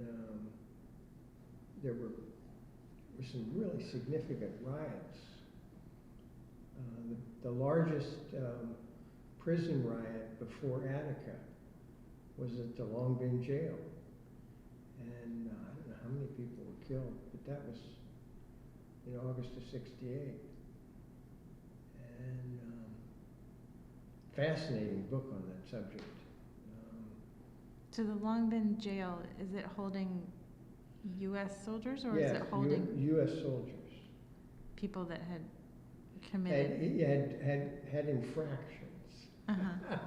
there were some really significant riots. The largest prison riot before Attica was at the Long Bin jail, and I don't know how many people were killed, but that was in August of '68. And fascinating book on that subject. So the Long Bin jail, is it holding U.S. soldiers, or is it holding U.S. soldiers? People that had committed. had infractions. Uh-huh.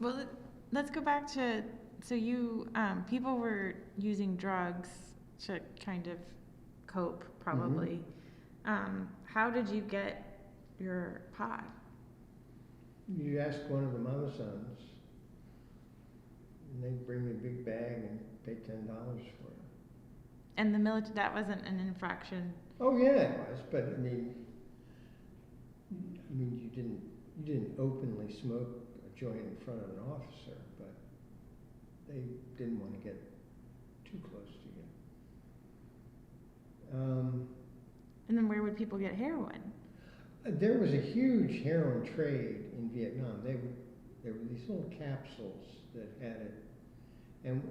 Well, let's go back to, so you, people were using drugs to kind of cope, probably. How did you get your pot? You ask one of the mama sons, and they bring me a big bag and pay $10 for it. And the military, that wasn't an infraction. Oh yeah, it was, but I mean, you didn't openly smoke a joint in front of an officer, but they didn't want to get too close to you. And then where would people get heroin? There was a huge heroin trade in Vietnam. There were these little capsules that had it, and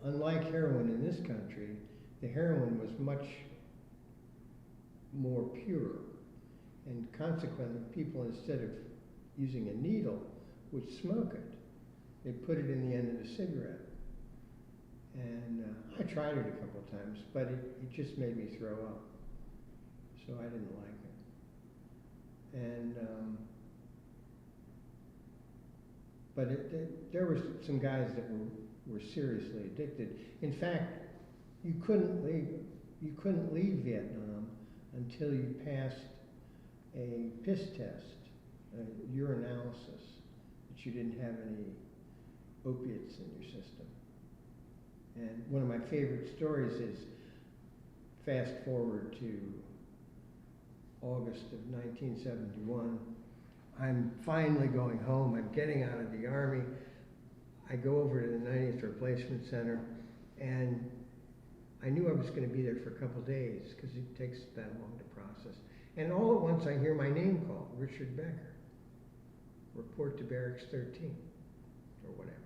unlike heroin in this country, the heroin was much more pure, and consequently, people, instead of using a needle, would smoke it. They put it in the end of a cigarette. And I tried it a couple of times, but it just made me throw up. So I didn't like it. And, but there were some guys that were seriously addicted. In fact, you couldn't leave Vietnam until you passed a piss test, a urinalysis, that you didn't have any opiates in your system. And one of my favorite stories is, fast forward to August of 1971. I'm finally going home. I'm getting out of the Army. I go over to the 90th Replacement Center, and I knew I was going to be there for a couple of days because it takes that long to process. And all at once I hear my name called, Richard Becker. Report to Barracks 13, or whatever.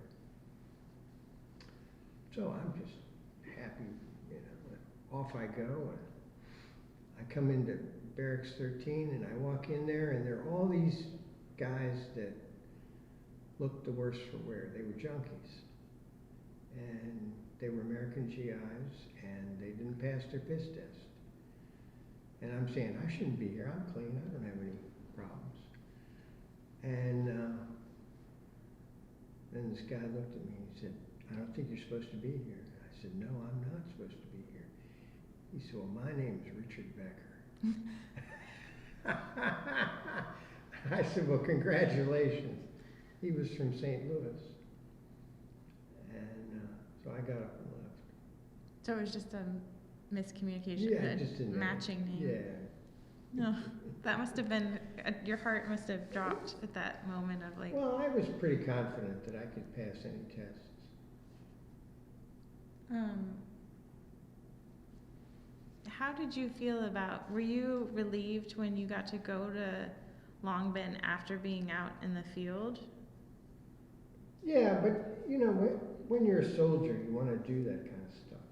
So I'm just happy, off I go, and I come into Barracks 13, and I walk in there, and there are all these guys that looked the worse for wear. They were junkies, and they were American GIs, and they didn't pass their piss test. And I'm saying, I shouldn't be here, I'm clean, I don't have any problems. And then this guy looked at me, he said, I don't think you're supposed to be here. I said, no, I'm not supposed to be here. He said, well, my name's Richard Becker. I said, well, congratulations. He was from St. Louis. And so I got up and left. So it was just a miscommunication, Yeah, just a matching name. Yeah. No, that must have been, your heart must have dropped at that moment of like. Well, I was pretty confident that I could pass any tests. How did you feel about, were you relieved when you got to go to Long Binh after being out in the field? Yeah, but when you're a soldier, you want to do that kind of stuff.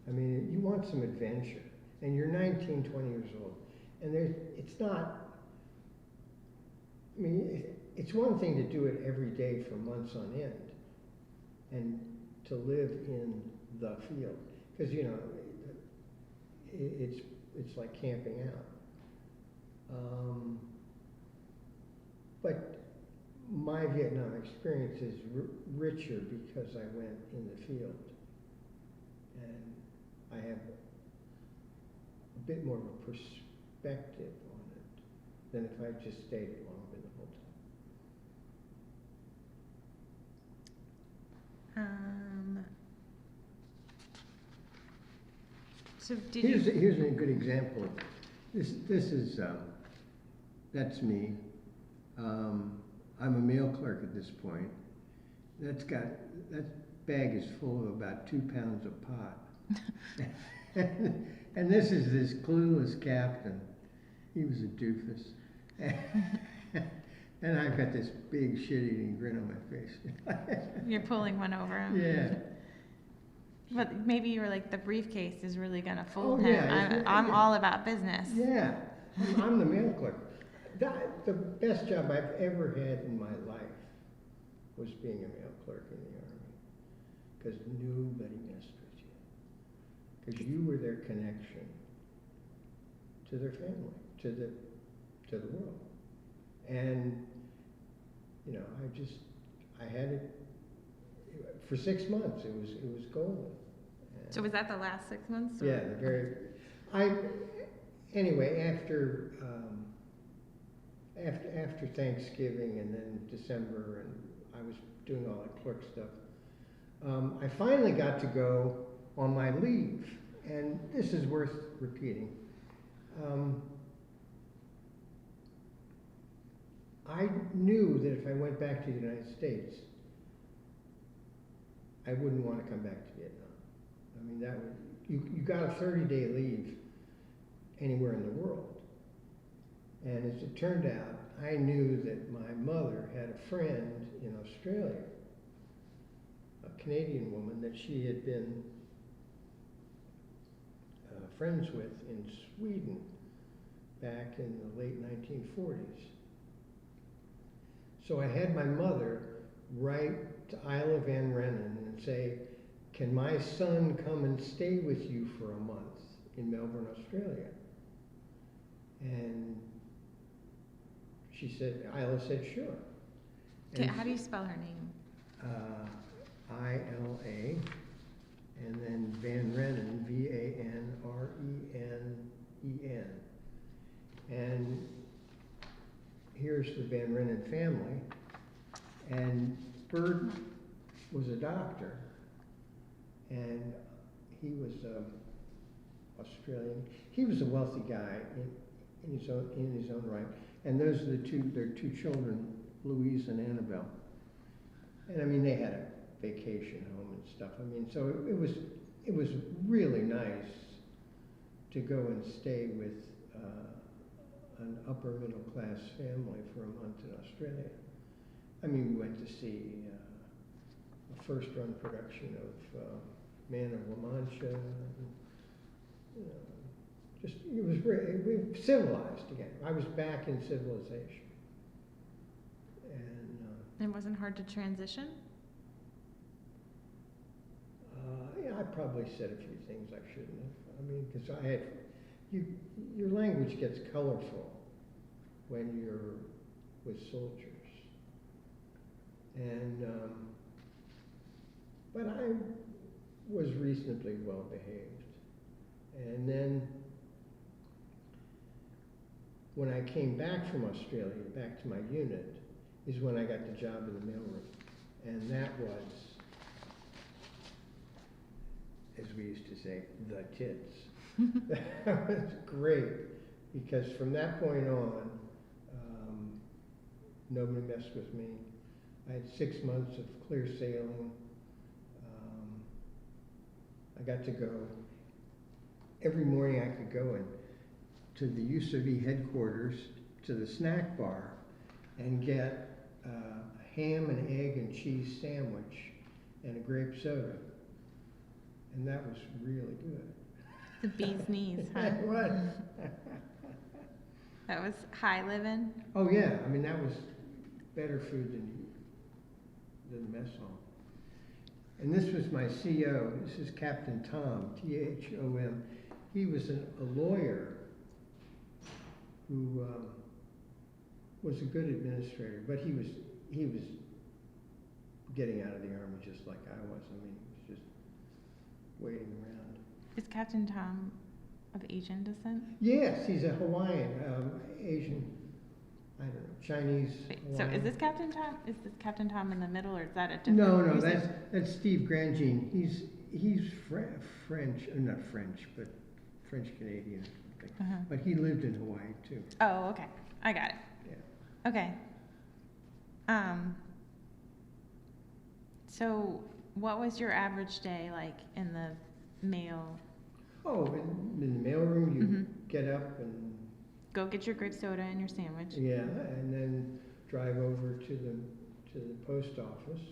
I mean, you want some adventure, and you're 19, 20 years old, and it's not, I mean, it's one thing to do it every day for months on end, and to live in the field, because it's like camping out. But my Vietnam experience is richer because I went in the field, and I have a bit more of a perspective on it than if I just stayed at Long Binh the whole time. So here's a good example of this. This is that's me. I'm a mail clerk at this point. That bag is full of about 2 pounds of pot. And this is this clueless captain. He was a doofus. And I've got this big shit-eating grin on my face. You're pulling one over him. Yeah. But maybe you were like, the briefcase is really going to fool him. Yeah, I'm all about business. Yeah, I'm the mail clerk. The best job I've ever had in my life was being a mail clerk in the Army, because nobody messed with you, because you were their connection to their family. to the world. And, you know, I had it for 6 months. It was golden. And So was that the last 6 months? Or? yeah, anyway, after Thanksgiving and then December, and I was doing all that clerk stuff, I finally got to go on my leave, and this is worth repeating. I knew that if I went back to the United States, I wouldn't want to come back to Vietnam. I mean, that would, you got a 30-day leave anywhere in the world. And as it turned out, I knew that my mother had a friend in Australia, a Canadian woman that she had been friends with in Sweden back in the late 1940s. So I had my mother write to Isla Van Rennen and say, can my son come and stay with you for a month in Melbourne, Australia? And Isla said, sure. Okay, how do you spell her name? I-L-A, and then Van Rennen, V-A-N-R-E-N-E-N. And here's the Van Rennen family. And Bert was a doctor, and he was Australian. He was a wealthy guy in his own right. And those are their two children, Louise and Annabelle. And I mean, they had a vacation home and stuff. I mean, so it was really nice to go and stay with an upper middle class family for a month in Australia. I mean, we went to see a first run production of Man of La Mancha. Just, it was we civilized again. I was back in civilization. And it wasn't hard to transition? yeah, I probably said a few things I shouldn't have. I mean, because your language gets colorful when you're with soldiers. And, but I was reasonably well behaved. And then when I came back from Australia, back to my unit, is when I got the job in the mailroom. And that was, as we used to say, the tits. That was great, because from that point on, nobody messed with me. I had 6 months of clear sailing. I got to go, every morning I could go to the USAV headquarters, to the snack bar, and get a ham and egg and cheese sandwich and a grape soda. And that was really good. The bee's knees, huh? It was. That was high living? Oh yeah, I mean, that was better food than the mess hall. And this was my CO. This is Captain Tom, T-H-O-M. He was a lawyer who was a good administrator, but he was getting out of the Army just like I was. I mean, he was just waiting around. Is Captain Tom of Asian descent? Yes, he's a Hawaiian, Asian, I don't know, Chinese. Wait, so is this Captain Tom? Is this Captain Tom in the middle, or is that a different? No, that's Steve Grandjean. He's French, not French, but French Canadian. But he lived in Hawaii too. Oh, okay, I got it. Yeah. Okay. So what was your average day like in the mail? Oh, in the mailroom, you get up and go get your grape soda and your sandwich. Yeah, and then drive over to the post office,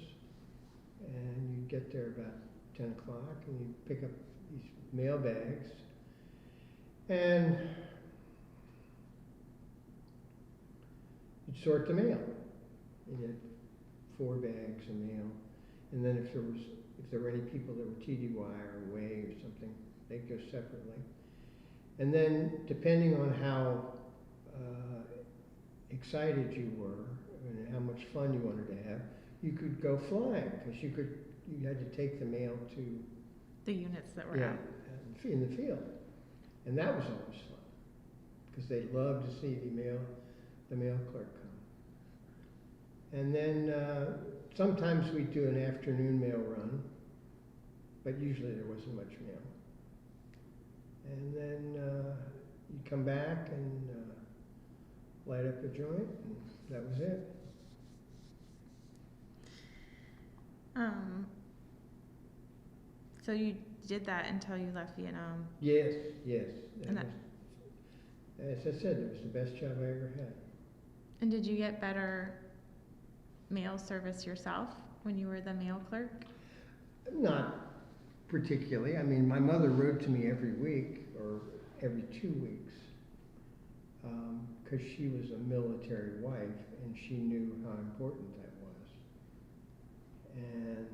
and you get there about 10 o'clock, and you pick up these mail bags, and you'd sort the mail. You get 4 bags of mail, and then if there were any people that were TDY or away or something, they'd go separately. And then, depending on how excited you were and how much fun you wanted to have, you could go flying because you had to take the mail to The units that were yeah out. in the field, and that was always fun because they loved to see the mail clerk come. And then sometimes we'd do an afternoon mail run, but usually there wasn't much mail. And then you'd come back and light up a joint, and that was it. So you did that until you left Vietnam. Yes. And As I said, it was the best job I ever had. And did you get better mail service yourself when you were the mail clerk? Not particularly. I mean, my mother wrote to me every week or every 2 weeks because she was a military wife and she knew how important that was. And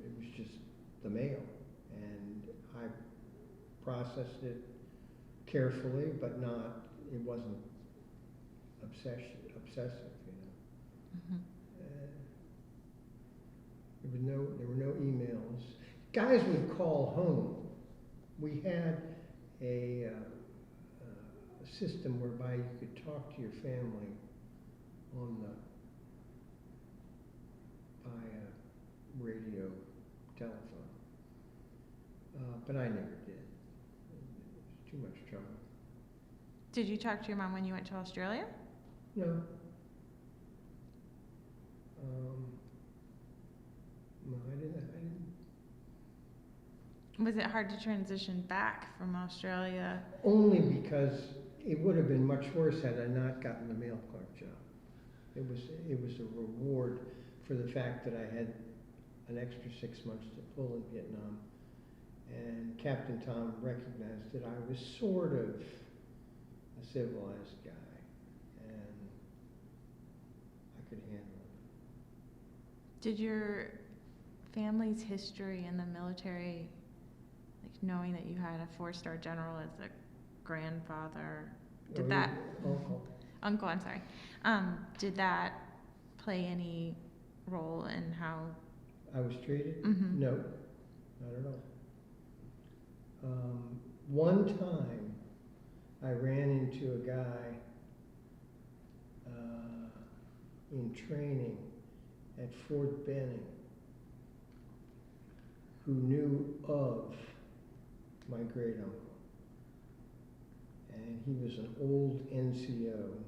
it was just the mail, and I processed it carefully, but it wasn't obsessive, you know. Mm-hmm. There were no emails. Guys would call home. We had a system whereby you could talk to your family by radio, telephone. But I never did. It was too much trouble. Did you talk to your mom when you went to Australia? No. No, I didn't. Was it hard to transition back from Australia? Only because it would have been much worse had I not gotten the mail clerk job. It was a reward for the fact that I had an extra 6 months to pull in Vietnam, and Captain Tom recognized that I was sort of a civilized guy, and I could handle it. Did your family's history in the military, like knowing that you had a 4-star general as a grandfather, did that uncle, I'm sorry, did that play any role in how I was treated? Mm-hmm. No, not at all. One time I ran into a guy in training at Fort Benning who knew of my great uncle. And he was an old NCO,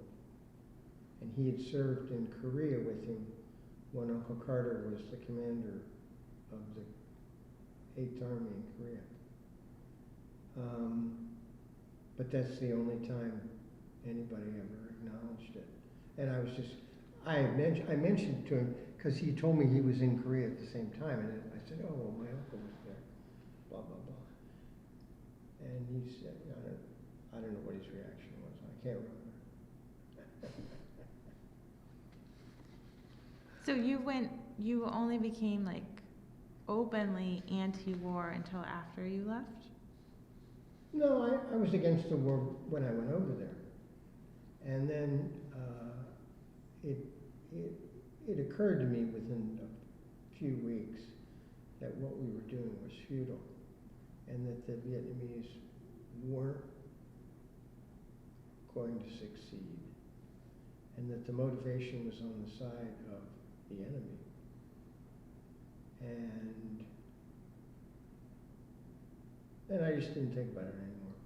and he had served in Korea with him when Uncle Carter was the commander of the 8th Army in Korea. But that's the only time anybody ever acknowledged it. And I mentioned to him, because he told me he was in Korea at the same time, and I said, oh, well, my uncle was there, blah, blah, blah. And he said, I don't know what his reaction was. I can't remember. So you only became like openly anti-war until after you left? No, I was against the war when I went over there. And then it occurred to me within a few weeks that what we were doing was futile, and that the Vietnamese weren't going to succeed, and that the motivation was on the side of the enemy. And I just didn't think about it anymore.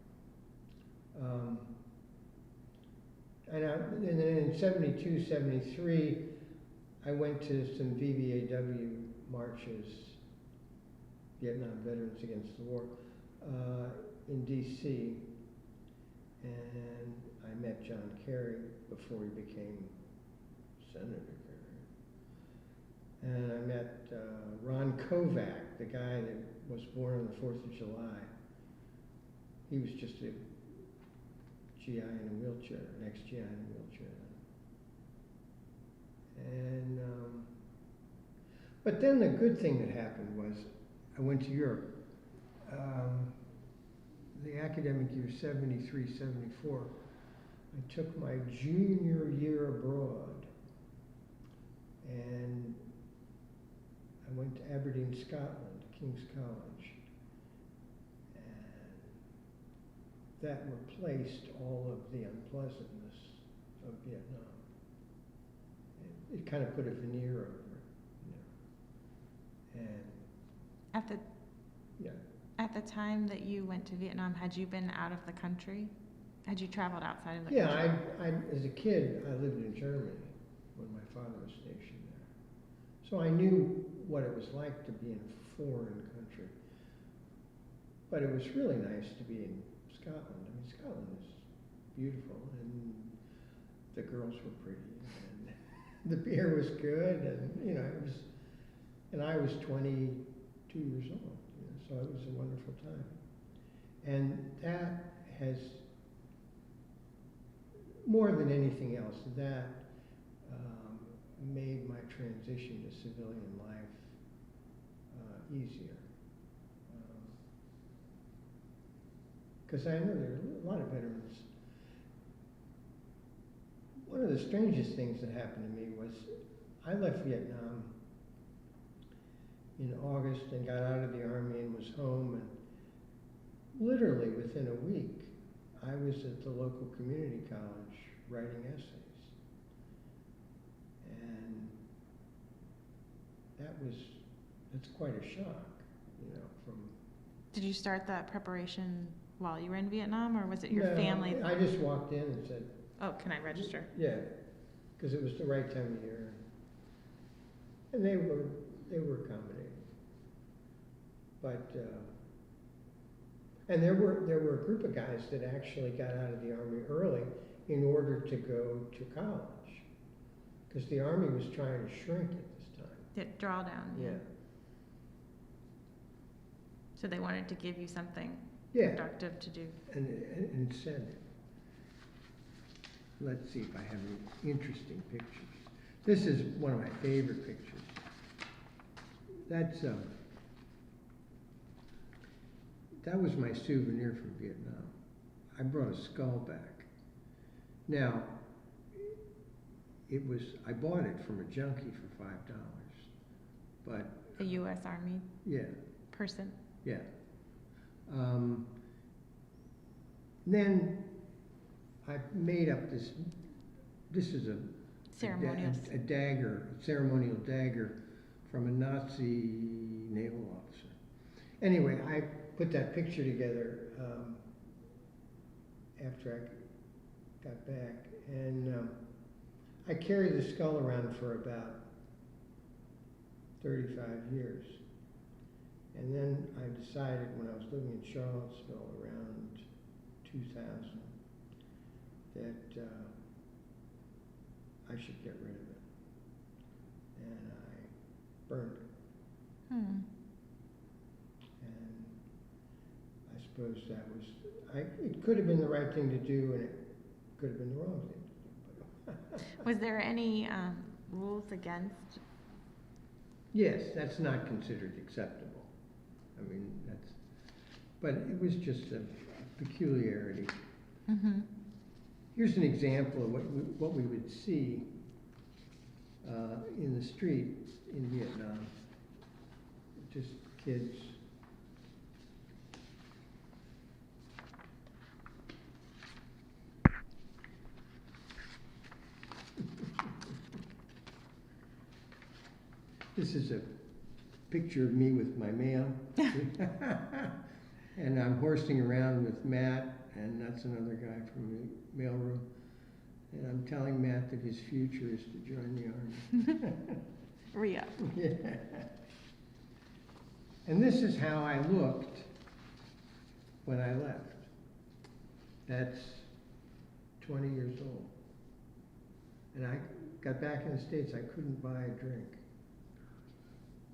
And then in 72, 73, I went to some VVAW marches, Vietnam Veterans Against the War, in D.C., and I met John Kerry before he became Senator Kerry. And I met Ron Kovac, the guy that was born on the 4th of July. He was just a GI in a wheelchair, an ex-GI in a wheelchair. And, but then the good thing that happened was I went to Europe the academic year 73, 74, I took my junior year abroad, and I went to Aberdeen, Scotland, King's College, and that replaced all of the unpleasantness of Vietnam. It kind of put a veneer over it, you know. And At the yeah, at the time that you went to Vietnam, had you been out of the country? Had you traveled outside of the yeah. country? I as a kid, I lived in Germany when my father was stationed there, so I knew what it was like to be in a foreign country. But it was really nice to be in Scotland. I mean, Scotland is beautiful, and the girls were pretty, and the beer was good, and you know, it was. And I was 22 years old, you know, so it was a wonderful time. And that has, more than anything else, that made my transition to civilian life easier. Because I know there are a lot of veterans. One of the strangest things that happened to me was I left Vietnam in August and got out of the Army and was home, and literally within a week I was at the local community college writing essays, and that's quite a shock, you know. Did you start that preparation while you were in Vietnam, or was it your No, family? I just walked in and said, Oh, can I register? yeah, because it was the right time of year, and they were accommodating. But and there were a group of guys that actually got out of the Army early in order to go to college, because the Army was trying to shrink at this time. Drawdown. Yeah. So they wanted to give you something Yeah. productive to do. And incentive. Let's see if I have any interesting pictures. This is one of my favorite pictures. That's that was my souvenir from Vietnam. I brought a skull back. Now, I bought it from a junkie for $5, but A U.S. Army yeah, person. yeah. Then I made up this. This is a ceremonial dagger from a Nazi naval officer. Anyway, I put that picture together after I got back, and I carried the skull around for about 35 years. And then I decided when I was living in Charlottesville around 2000 that I should get rid of it. And I burned it. And I suppose that was, it could have been the right thing to do, and it could have been the wrong thing to do. But Was there any rules against? yes, that's not considered acceptable. I mean, but it was just a peculiarity. Here's an example of what we would see in the street in Vietnam. Just kids. This is a picture of me with my mail. And I'm horsing around with Matt, and that's another guy from the mailroom. And I'm telling Matt that his future is to join the Army. Re-up. Yeah. And this is how I looked when I left. That's 20 years old. And I got back in the States, I couldn't buy a drink.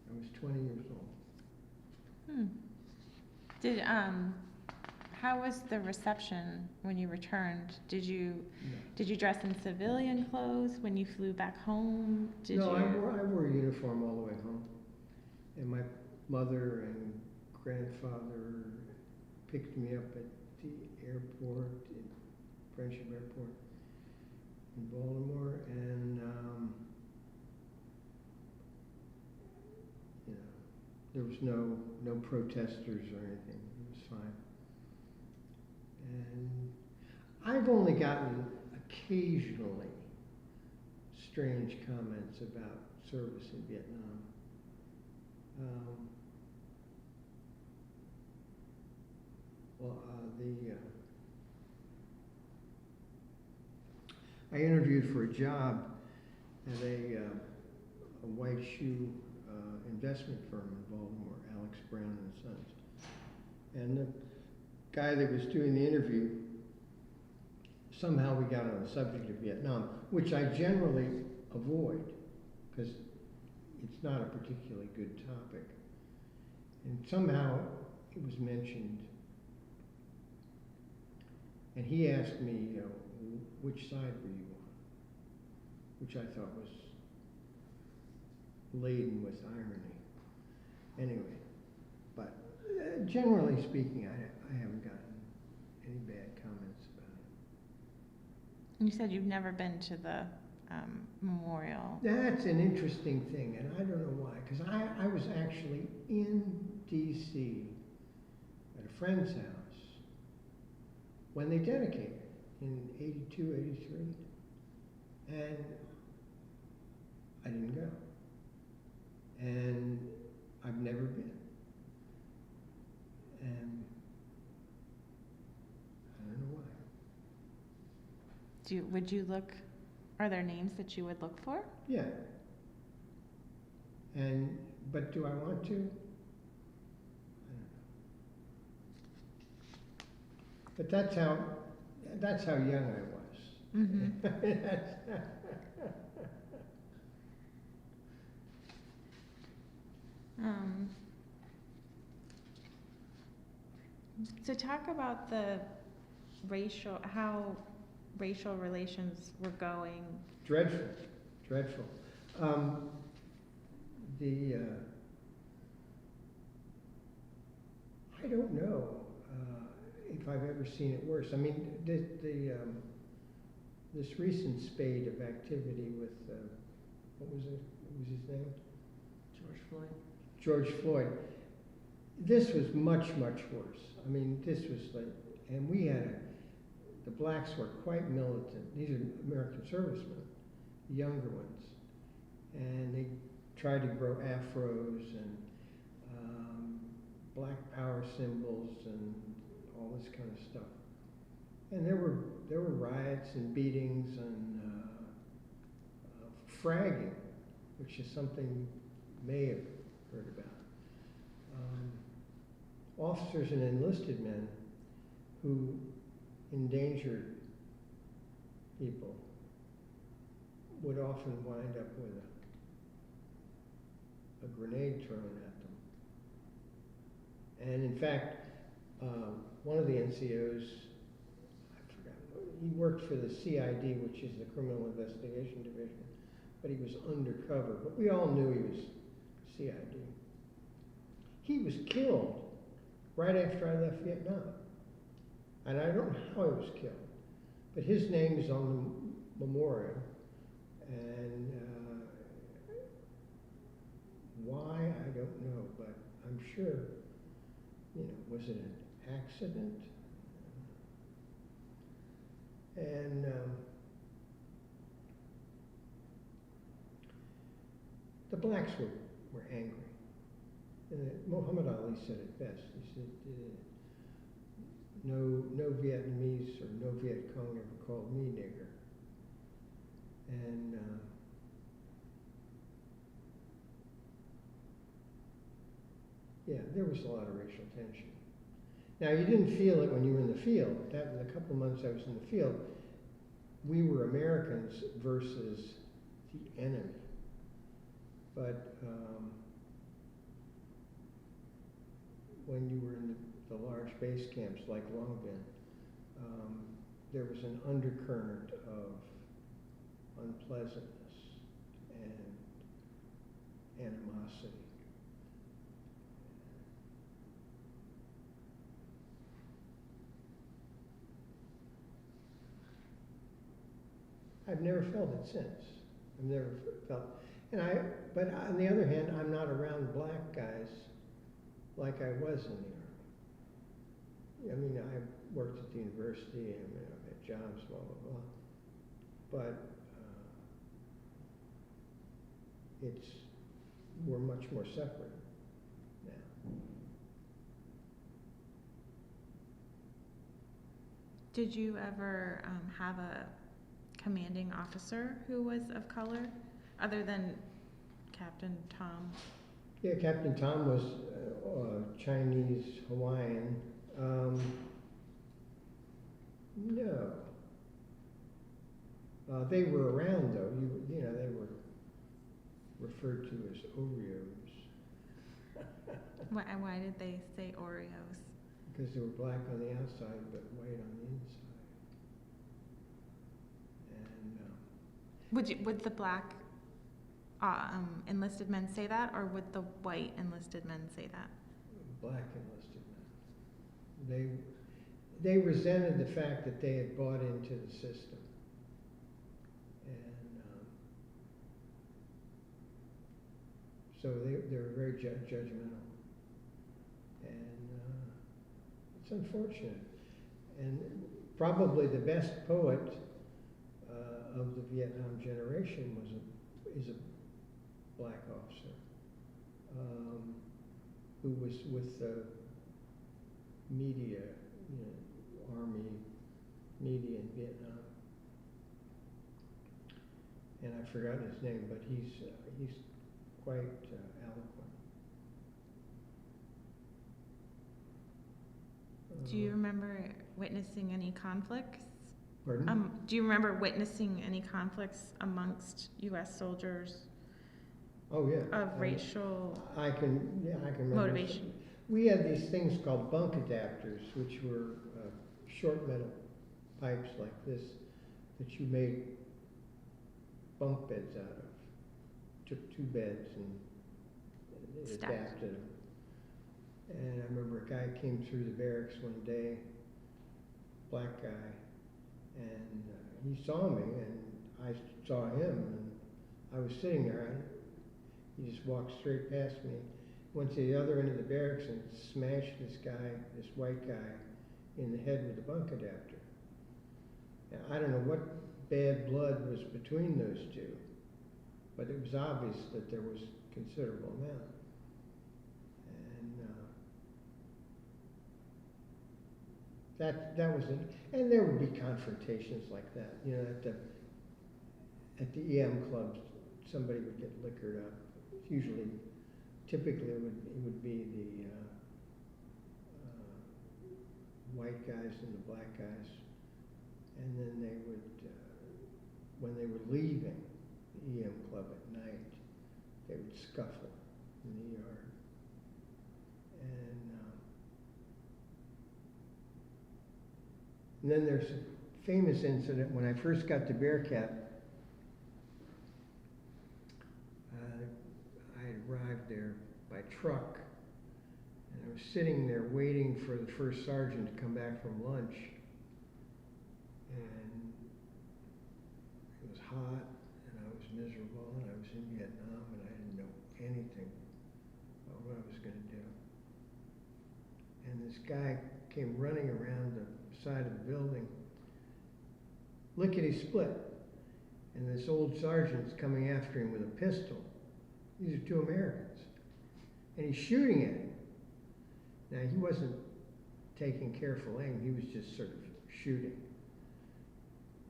I was 20 years old. How was the reception when you returned? Did you dress in civilian clothes when you flew back home? I wore a uniform all the way home. And my mother and grandfather picked me up at the airport, at Friendship Airport in Baltimore, and you know, there was no protesters or anything. It was fine. And I've only gotten occasionally strange comments about service in Vietnam. I interviewed for a job at a white shoe investment firm in Baltimore, Alex Brown and Sons. And the guy that was doing the interview, somehow we got on the subject of Vietnam, which I generally avoid because it's not a particularly good topic. And somehow it was mentioned. And he asked me, you know, which side were you on? Which I thought was laden with irony. Anyway, but generally speaking, I haven't gotten any bad comments about it. You said you've never been to the memorial. That's an interesting thing, and I don't know why, because I was actually in D.C. at a friend's house when they dedicated it in 82, 83, and I didn't go. And I've never been. And I don't know why. Would you look, are there names that you would look for? Yeah. But do I want to? I don't know. But that's how young I was. Mm-hmm. So talk about how racial relations were going. Dreadful, dreadful. I don't know if I've ever seen it worse. I mean, this recent spate of activity with what was his name? George Floyd. This was much, much worse. I mean, this was like, and the blacks were quite militant. These are American servicemen, the younger ones. And they tried to grow afros and black power symbols and all this kind of stuff. And there were riots and beatings and fragging, which is something you may have heard about. Officers and enlisted men who endangered people would often wind up with a grenade thrown at them. And in fact, one of the NCOs, I forgot, he worked for the CID, which is the Criminal Investigation Division, but he was undercover. But we all knew he was CID. He was killed right after I left Vietnam. And I don't know how he was killed, but his name is on the memorial. And why, I don't know, but I'm sure, you know, was it an accident? And the blacks were angry. And Muhammad Ali said it best. He said, no Vietnamese or no Viet Cong ever called me nigger. And yeah, there was a lot of racial tension. Now, you didn't feel it when you were in the field. That was a couple of months I was in the field. We were Americans versus the enemy. But when you were in the large base camps like Long Binh, there was an undercurrent of unpleasantness and animosity. I've never felt it since. I've never felt, but on the other hand, I'm not around black guys like I was in the Army. I mean, I worked at the university, and I've had jobs, blah, blah, blah. But we're much more separate now. Did you ever have a commanding officer who was of color, other than Captain Tom? Yeah, Captain Tom was Chinese Hawaiian. No. They were around though. You know, they were referred to as Oreos. Why did they say Oreos? Because they were black on the outside but white on the inside. And Would the black enlisted men say that, or would the white enlisted men say that? black enlisted men. They resented the fact that they had bought into the system. And so they were very judgmental. And it's unfortunate. And probably the best poet of the Vietnam generation is a black officer who was with the media, Army media in Vietnam. And I've forgotten his name, but he's quite eloquent. Do you remember witnessing any conflicts? Pardon? Do you remember witnessing any conflicts amongst U.S. soldiers Oh yeah. of racial I can remember. motivation? We had these things called bunk adapters, which were short metal pipes like this that you made bunk beds out of. Took two beds and adapted them. And I remember a guy came through the barracks one day, black guy, and he saw me and I saw him, and I was sitting there and he just walked straight past me, went to the other end of the barracks and smashed this white guy in the head with a bunk adapter. Now, I don't know what bad blood was between those two, but it was obvious that there was considerable amount. And that was it. And there would be confrontations like that. At the EM clubs, somebody would get liquored up. Typically, it would be the white guys and the black guys, and then they would, when they were leaving the EM club at night, they would scuffle in the yard. And then there's a famous incident when I first got to Bearcat. I had arrived there by truck, and I was sitting there waiting for the first sergeant to come back from lunch, and it was hot, and I was miserable, and I was in Vietnam, and I didn't know anything about what I was going to do. And this guy came running around the side of the building, lickety split, and this old sergeant's coming after him with a pistol. These are two Americans, and he's shooting at him. Now, he wasn't taking careful aim, he was just sort of shooting.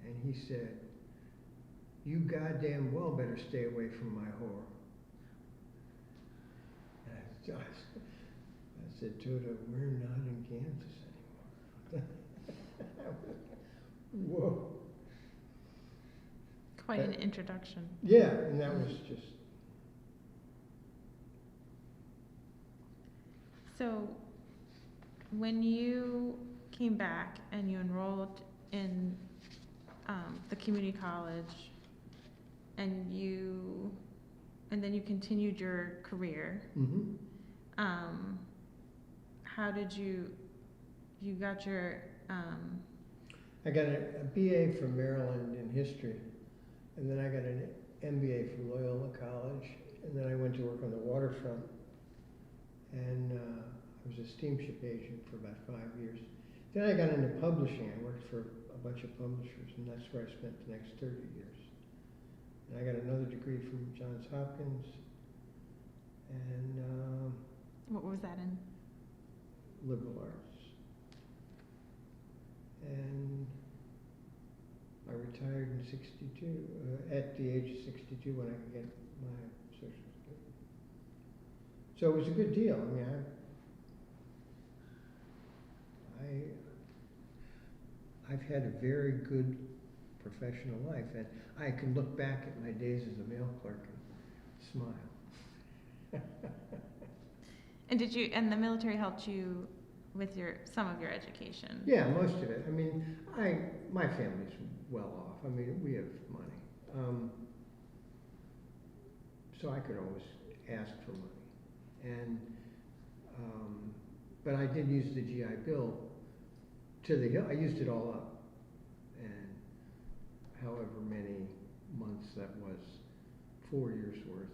And he said, "You goddamn well better stay away from my whore." And I said, "Toto, we're not in Kansas anymore." Whoa. Quite an introduction. Yeah, and that was just... So, when you came back and you enrolled in the community college, and then you continued your career, Mm-hmm. how did you got your I got a BA from Maryland in history, And then I got an MBA from Loyola College, and then I went to work on the waterfront. And I was a steamship agent for about 5 years. Then I got into publishing. I worked for a bunch of publishers, and that's where I spent the next 30 years. And I got another degree from Johns Hopkins, and What was that in? liberal arts. And I retired in 62, at the age of 62 when I could get my Social Security. So it was a good deal. I mean, I've had a very good professional life, and I can look back at my days as a mail clerk and smile. And the military helped you with some of your education? Yeah, most of it. I mean, my family's well off. I mean, we have money. So I could always ask for money. And, but I did use the GI Bill to the hill. I used it all up. And however many months that was, 4 years worth.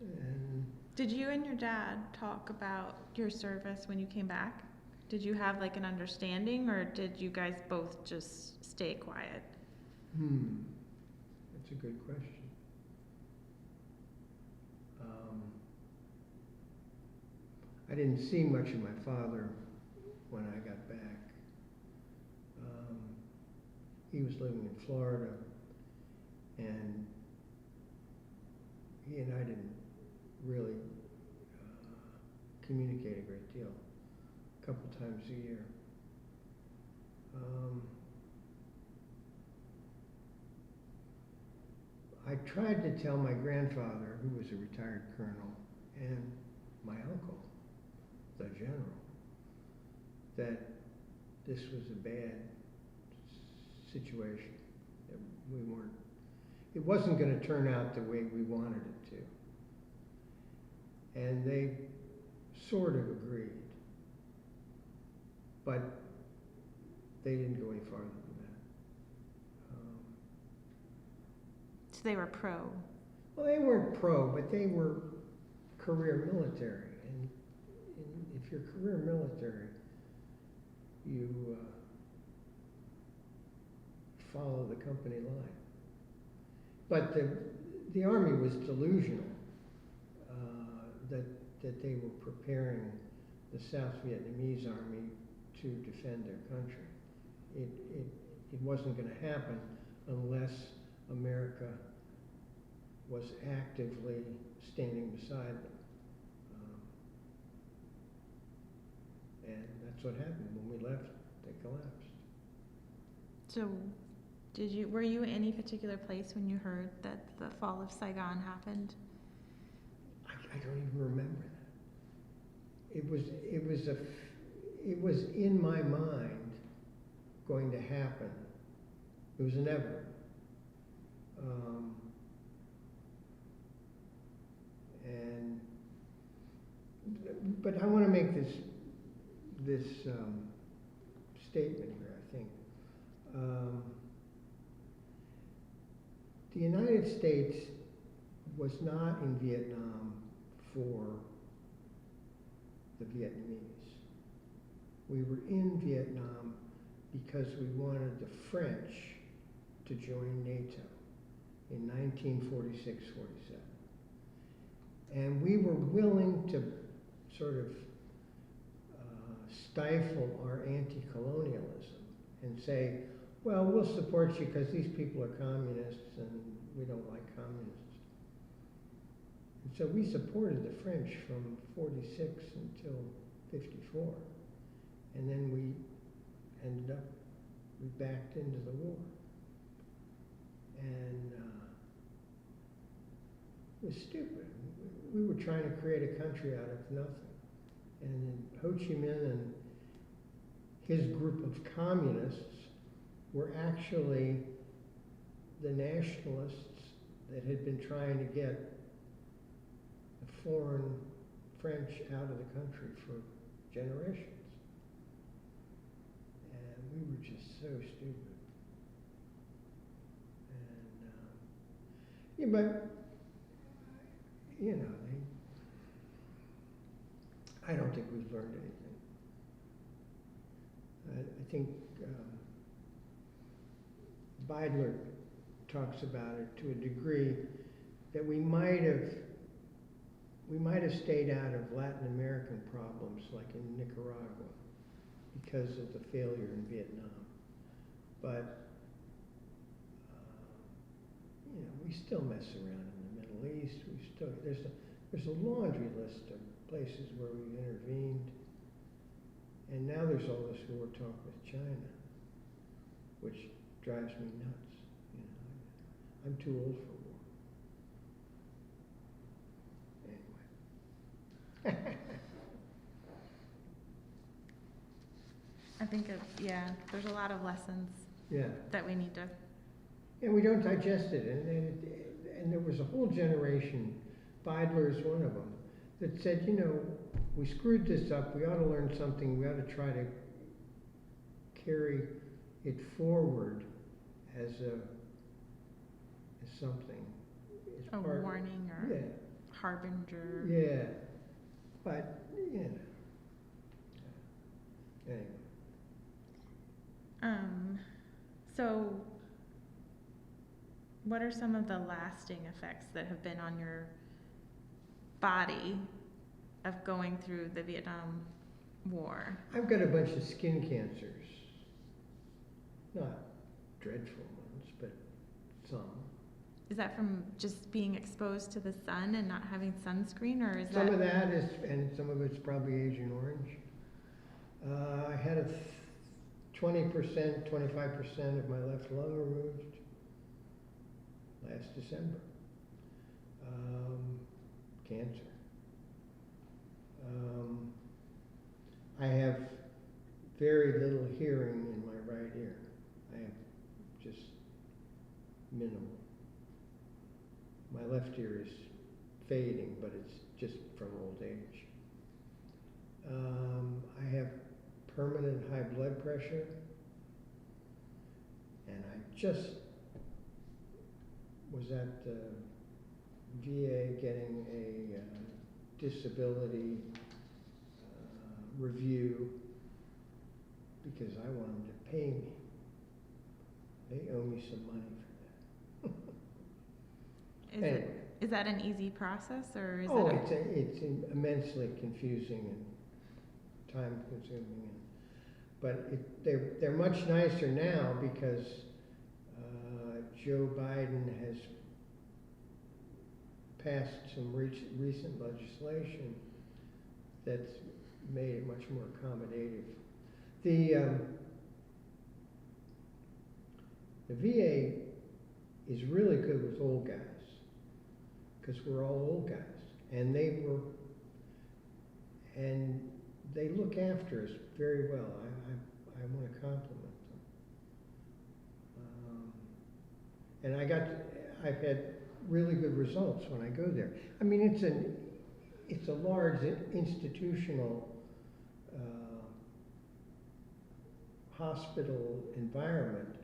And did you and your dad talk about your service when you came back? Did you have like an understanding, or did you guys both just stay quiet? That's a good question. I didn't see much of my father when I got back. He was living in Florida, and he and I didn't really communicate a great deal, a couple times a year. I tried to tell my grandfather, who was a retired colonel, and my uncle, the general, that this was a bad situation, that it wasn't going to turn out the way we wanted it to. And they sort of agreed, but they didn't go any farther than that. So they were pro? Well, they weren't pro, but they were career military. And if you're career military, you follow the company line. But the Army was delusional that they were preparing the South Vietnamese Army to defend their country. It wasn't going to happen unless America was actively standing beside them. And that's what happened. When we left, they collapsed. So were you in any particular place when you heard that the fall of Saigon happened? I don't even remember that. It was in my mind going to happen. It was inevitable. But I want to make this statement here, I think. The United States was not in Vietnam for the Vietnamese. We were in Vietnam because we wanted the French to join NATO in 1946-47. And we were willing to sort of stifle our anti-colonialism and say, well, we'll support you because these people are communists and we don't like communists. And so we supported the French from 46 until 54. And then we backed into the war. And it was stupid. We were trying to create a country out of nothing. And Ho Chi Minh and his group of communists were actually the nationalists that had been trying to get the foreign French out of the country for generations. And we were just so stupid. Yeah, but, you know, I don't think we've learned anything. I think Beidler talks about it to a degree that we might have stayed out of Latin American problems like in Nicaragua because of the failure in Vietnam. But you know, we still mess around in the Middle East. There's a laundry list of places where we've intervened, and now there's all this war talk with China, which drives me nuts. You know, I'm too old for war. Anyway. I think, there's a lot of lessons Yeah. that we need to. And we don't digest it. And there was a whole generation, Beidler is one of them, that said, you know, we screwed this up. We ought to learn something. We ought to try to carry it forward as something. A warning or harbinger. Yeah. But, you know. Anyway. So what are some of the lasting effects that have been on your body of going through the Vietnam War? I've got a bunch of skin cancers. Not dreadful ones, but some. Is that from just being exposed to the sun and not having sunscreen, or is Some of that is, and some of it's probably Agent Orange. I had a 20%, 25% of my left lung removed last December. Cancer. I have very little hearing in my right ear. I have just minimal. My left ear is fading, but it's just from old age. I have permanent high blood pressure, and I just was at the VA getting a disability review because I want them to pay me. They owe me some money for that. Is that an easy process, or is it's immensely confusing and time consuming, but they're much nicer now because Joe Biden has passed some recent legislation that's made it much more accommodative. The VA is really good with old guys because we're all old guys, and they look after us very well. I want to compliment them. And I've had really good results when I go there. I mean, it's a large institutional hospital environment,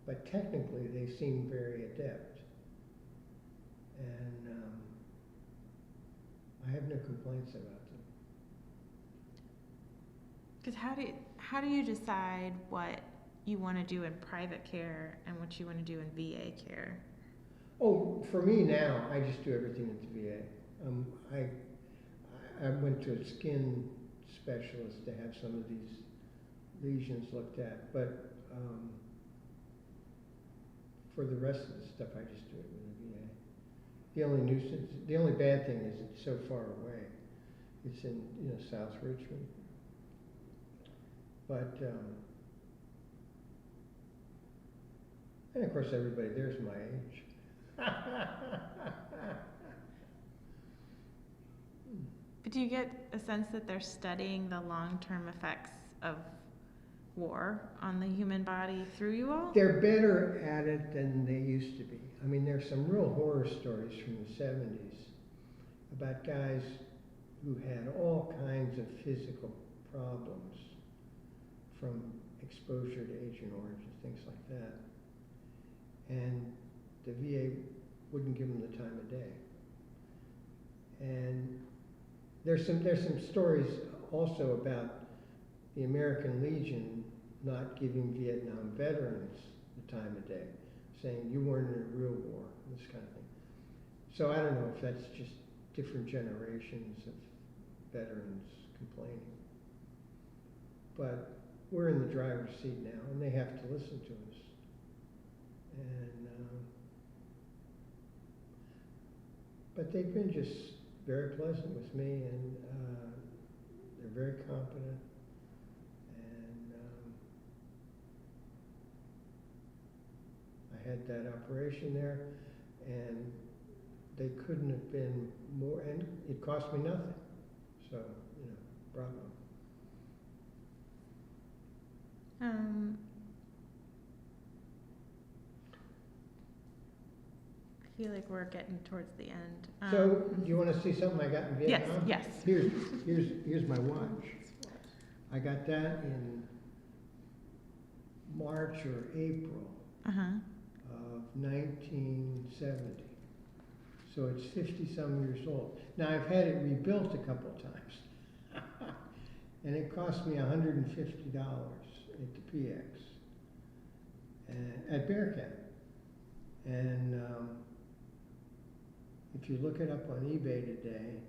but technically they seem very adept. And I have no complaints about them. Because how do you decide what you want to do in private care and what you want to do in VA care? Oh, for me now, I just do everything at the VA. I went to a skin specialist to have some of these lesions looked at, but for the rest of the stuff, I just do it with the VA. The only bad thing is it's so far away. It's in South Richmond, but and of course everybody there's my age. But do you get a sense that they're studying the long-term effects of war on the human body through you all? They're better at it than they used to be. I mean, there's some real horror stories from the 70s about guys who had all kinds of physical problems from exposure to Agent Orange and things like that. And the VA wouldn't give them the time of day. And there's some stories also about the American Legion not giving Vietnam veterans the time of day, saying you weren't in a real war, this kind of thing. So I don't know if that's just different generations of veterans complaining. But we're in the driver's seat now, and they have to listen to us. And but they've been just very pleasant with me, and they're very competent. And I had that operation there, and they couldn't have been more, and it cost me nothing. So, you know, bravo. I feel like we're getting towards the end. So, do you want to see something I got in Vietnam? Yes. Here's my watch. I got that in March or April of 1970. So it's 50-some years old. Now, I've had it rebuilt a couple of times. And it cost me $150 at the PX, at Bearcat. And if you look it up on eBay today,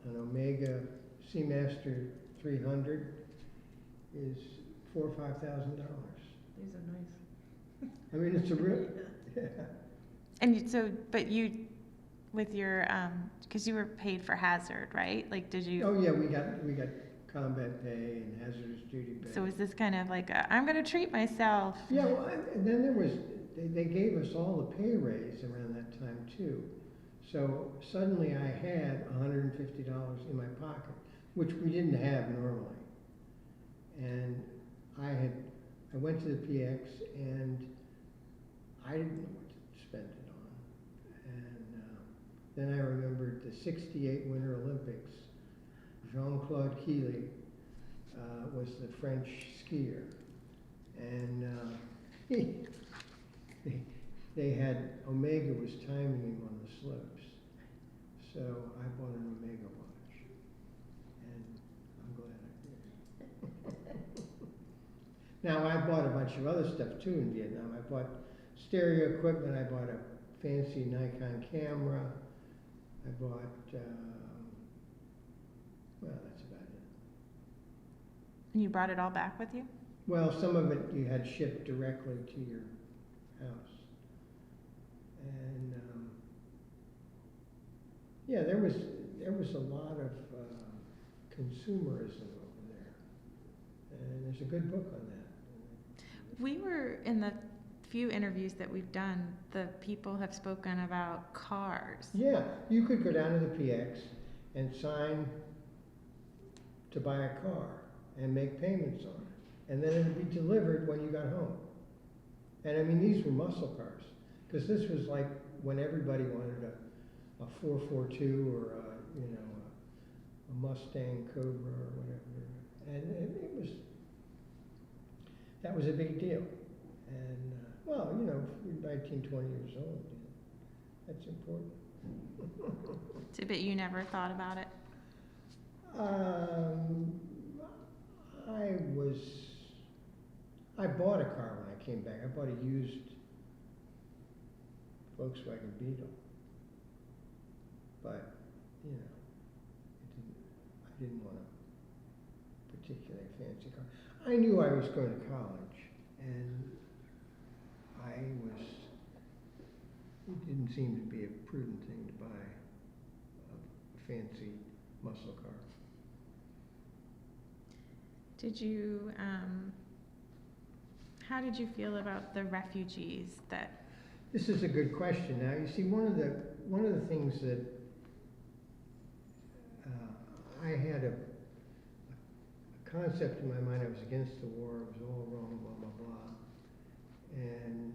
an Omega Seamaster 300 is $4,000 or $5,000. These are nice. I mean, it's a real, yeah. And but you, with your, because you were paid for hazard, right? Like, did you? Oh yeah, we got combat pay and hazardous duty pay. So is this kind of like I'm going to treat myself? Yeah, well, and then there was, they gave us all the pay raise around that time too. So suddenly I had $150 in my pocket, which we didn't have normally. And I went to the PX and I didn't know what to spend it on. And then I remembered the '68 Winter Olympics. Jean-Claude Keely was the French skier. And they had, Omega was timing him on the slopes. So I bought an Omega watch. And I'm glad I did. Now I bought a bunch of other stuff too in Vietnam. I bought stereo equipment, I bought a fancy Nikon camera, I bought, well, that's about it. And you brought it all back with you? Well, some of it you had shipped directly to your house. And yeah, there was a lot of consumerism over there. And there's a good book on that. We were in the few interviews that we've done, the people have spoken about cars. Yeah, you could go down to the PX and sign to buy a car and make payments on it. And then it would be delivered when you got home. And I mean, these were muscle cars. Because this was like when everybody wanted a 442 or a Mustang Cobra or whatever. And it was, that was a big deal. And well, you know, you're 19, 20 years old, that's important. So, but you never thought about it? I bought a car when I came back. I bought a used Volkswagen Beetle. But, you know, I didn't want a particularly fancy car. I knew I was going to college, and it didn't seem to be a prudent thing to buy a fancy muscle car. Did you, how did you feel about the refugees that? This is a good question. Now, you see, one of the things that I had a concept in my mind. I was against the war. It was all wrong, blah blah blah, and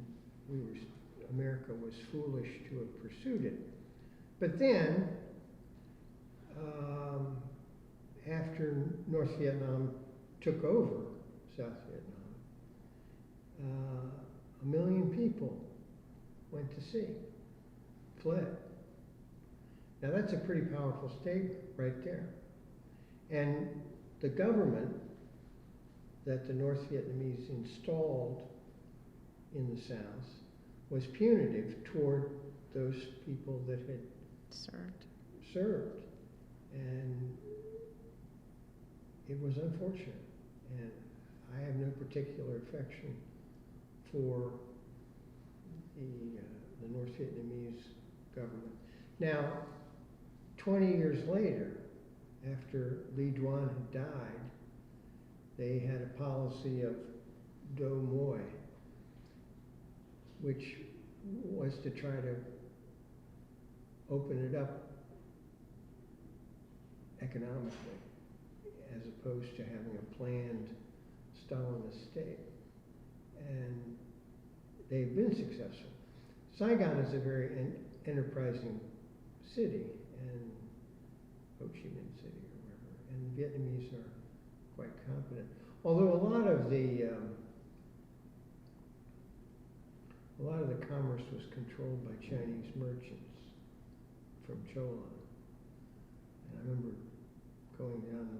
America was foolish to have pursued it. But then, after North Vietnam took over South Vietnam, 1 million people went to sea. fled. Now that's a pretty powerful statement right there. And the government that the North Vietnamese installed in the South was punitive toward those people that had served. And it was unfortunate. And I have no particular affection for the North Vietnamese government. Now, 20 years later, after Ly Duan had died, they had a policy of do moi, which was to try to open it up economically, as opposed to having a planned Stalinist state. And they've been successful. Saigon is a very enterprising city, and Ho Chi Minh City or wherever, and the Vietnamese are quite competent. Although a lot of the commerce was controlled by Chinese merchants from Cholan. And I remember going down to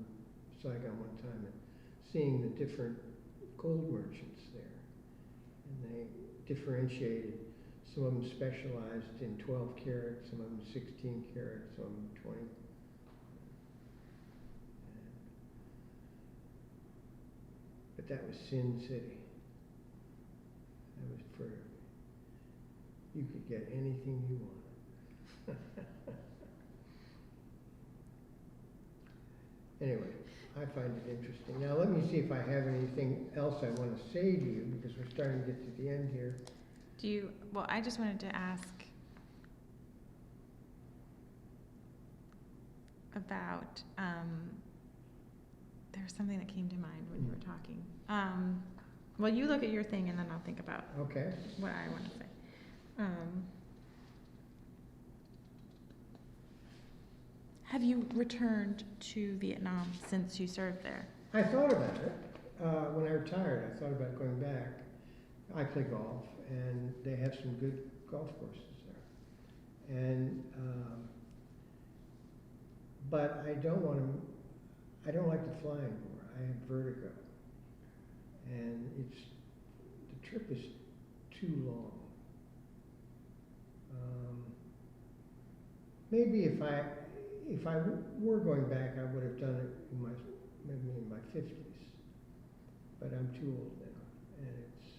Saigon one time and seeing the different gold merchants there. And they differentiated. Some of them specialized in 12 karat, some of them 16 karat, some of them 20. But that was Sin City. That was for, you could get anything you wanted. Anyway, I find it interesting. Now let me see if I have anything else I want to say to you, because we're starting to get to the end here. Well, I just wanted to ask about, there was something that came to mind when you were talking. Well, you look at your thing and then I'll think about Okay. what I want to say. Have you returned to Vietnam since you served there? I thought about it. When I retired, I thought about going back. I play golf, and they have some good golf courses there. And but I don't like to fly anymore. I have vertigo, and the trip is too long. Maybe if I were going back, I would have done it maybe in my 50s. But I'm too old now, and it's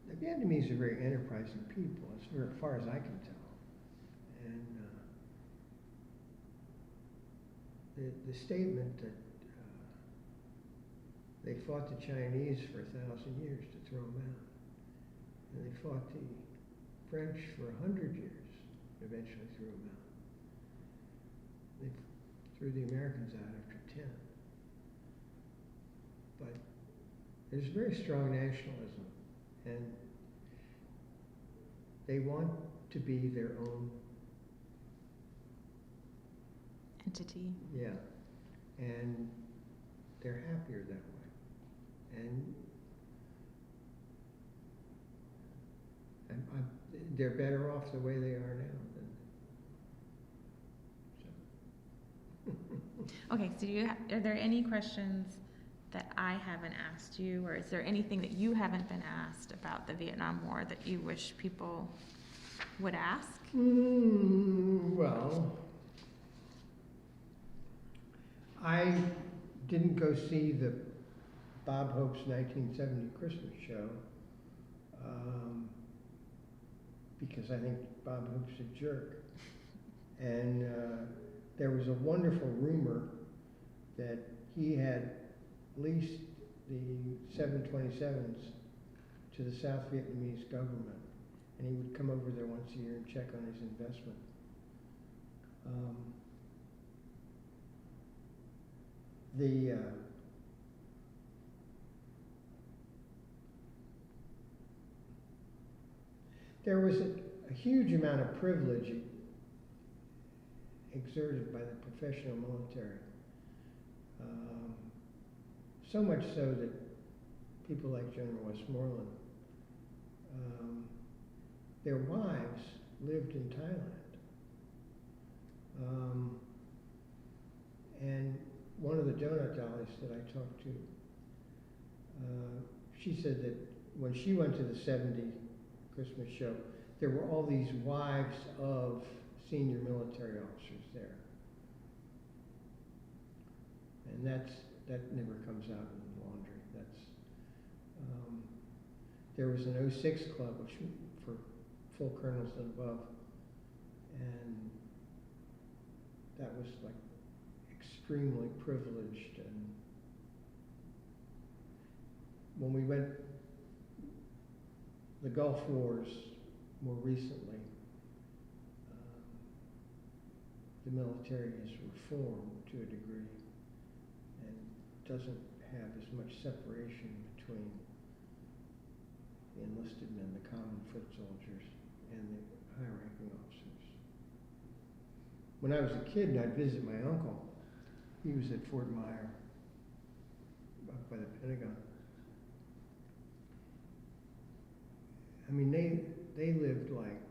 the Vietnamese are very enterprising people, as far as I can tell. And the statement that they fought the Chinese for 1,000 years to throw them out, and they fought the French for 100 years, eventually threw them out. They threw the Americans out after 10. But there's very strong nationalism, and they want to be their own entity. Yeah, and they're happier that way. And they're better off the way they are now. Okay, so are there any questions that I haven't asked you, or is there anything that you haven't been asked about the Vietnam War that you wish people would ask? Well, I didn't go see the Bob Hope's 1970 Christmas show because I think Bob Hope's a jerk. And there was a wonderful rumor that he had leased the 727s to the South Vietnamese government, and he would come over there once a year and check on his investment. There was a huge amount of privilege exerted by the professional military. So much so that people like General Westmoreland their wives lived in Thailand. And one of the donut dollies that I talked to, she said that when she went to the 70 Christmas show, there were all these wives of senior military officers there. And that never comes out in the laundry. There was an 06 club for full colonels and above, and that was like extremely privileged. And when we went, the Gulf Wars more recently, the military has reformed to a degree and doesn't have as much separation between the enlisted men, the common foot soldiers, and the high-ranking officers. When I was a kid and I'd visit my uncle, he was at Fort Myer, up by the Pentagon. I mean, they lived like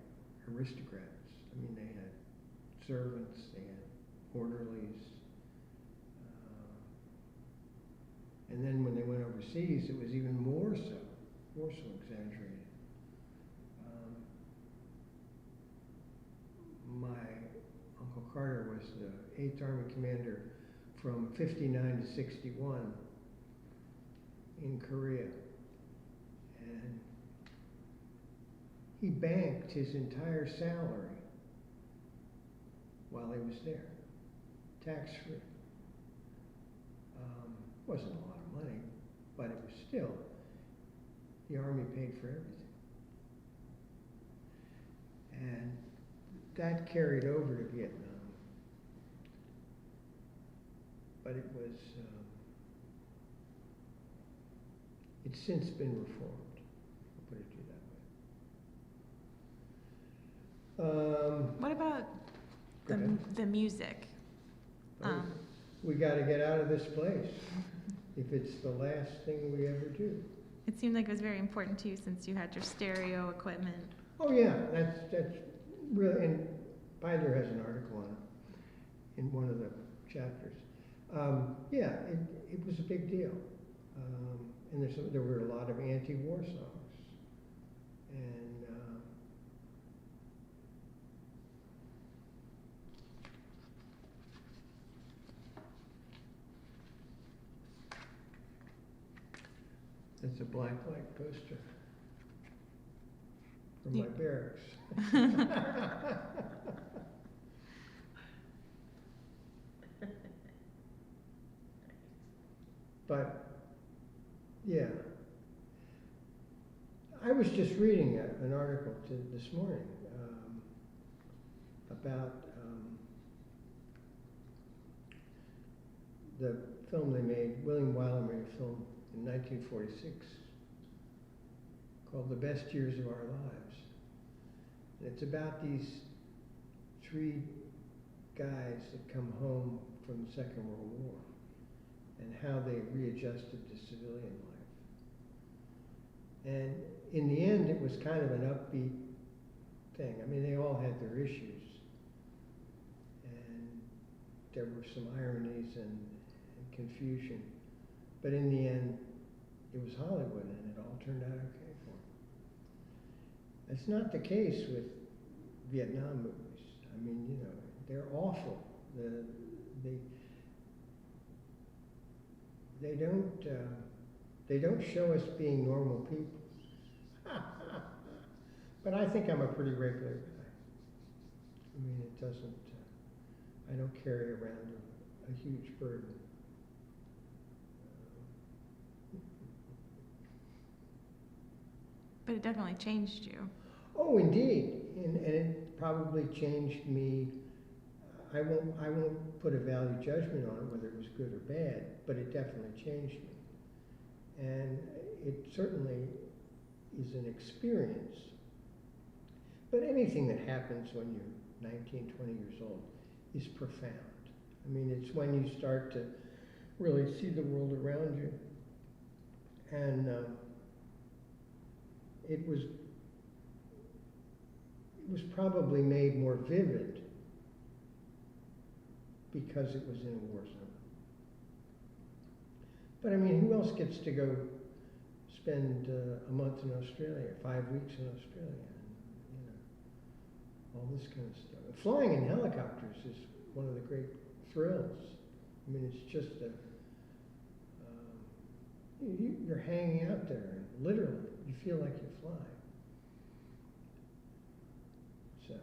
aristocrats. I mean, they had servants, they had orderlies. And then when they went overseas, it was even more so exaggerated. My Uncle Carter was the 8th Army commander from 59 to 61 in Korea. And he banked his entire salary while he was there, tax-free. Wasn't a lot of money, but it was still, the Army paid for everything. And that carried over to Vietnam. But it was, it's since been reformed, I'll put it to you that way. What about Go ahead. the music? We got to get out of this place if it's the last thing we ever do. It seemed like it was very important to you since you had your stereo equipment. Oh yeah, that's really, and Beidler has an article on it in one of the chapters. Yeah, it was a big deal, and there were a lot of anti-war songs, and it's a black light poster from my barracks. But, yeah. I was just reading an article this morning about the film they made, William Wyler made a film in 1946 called The Best Years of Our Lives. And it's about these 3 guys that come home from the Second World War and how they readjusted to civilian life. And in the end, it was kind of an upbeat thing. I mean, they all had their issues. And there were some ironies and confusion. But in the end, it was Hollywood, and it all turned out okay for them. That's not the case with Vietnam movies. I mean, you know, they're awful. They don't show us being normal people. But I think I'm a pretty regular guy. I mean, it doesn't. I don't carry around a huge burden. But it definitely changed you. Oh, indeed, and it probably changed me. I won't put a value judgment on it, whether it was good or bad, but it definitely changed me. And it certainly is an experience. But anything that happens when you're 19, 20 years old is profound. I mean, it's when you start to really see the world around you. And it was it was probably made more vivid because it was in a war zone. But I mean, who else gets to go spend a month in Australia, 5 weeks in Australia, and, you know, all this kind of stuff. Flying in helicopters is one of the great thrills. I mean, it's just you're hanging out there, and literally, you feel like you fly. So.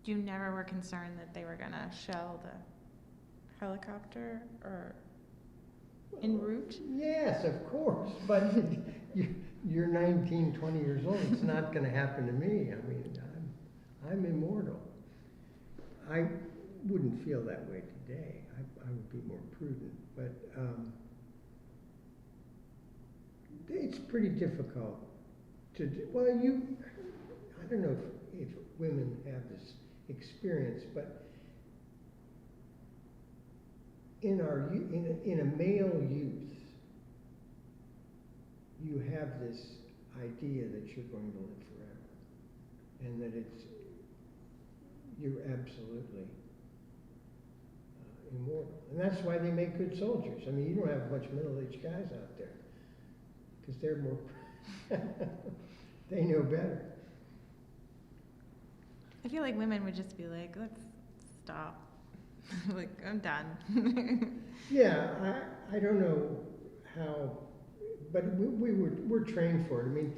You never were concerned that they were gonna shell the helicopter or en route? Yes, of course, but you're 19, 20 years old. It's not going to happen to me. I mean, I'm immortal. I wouldn't feel that way today. I would be more prudent, but it's pretty difficult to do. Well, I don't know if women have this experience, but in a male youth, you have this idea that you're going to live forever, and that you're absolutely immortal. And that's why they make good soldiers. I mean, you don't have a bunch of middle-aged guys out there, because they're more, they know better. I feel like women would just be like, let's stop. Like, I'm done. Yeah, I don't know how, but we're trained for it. I mean,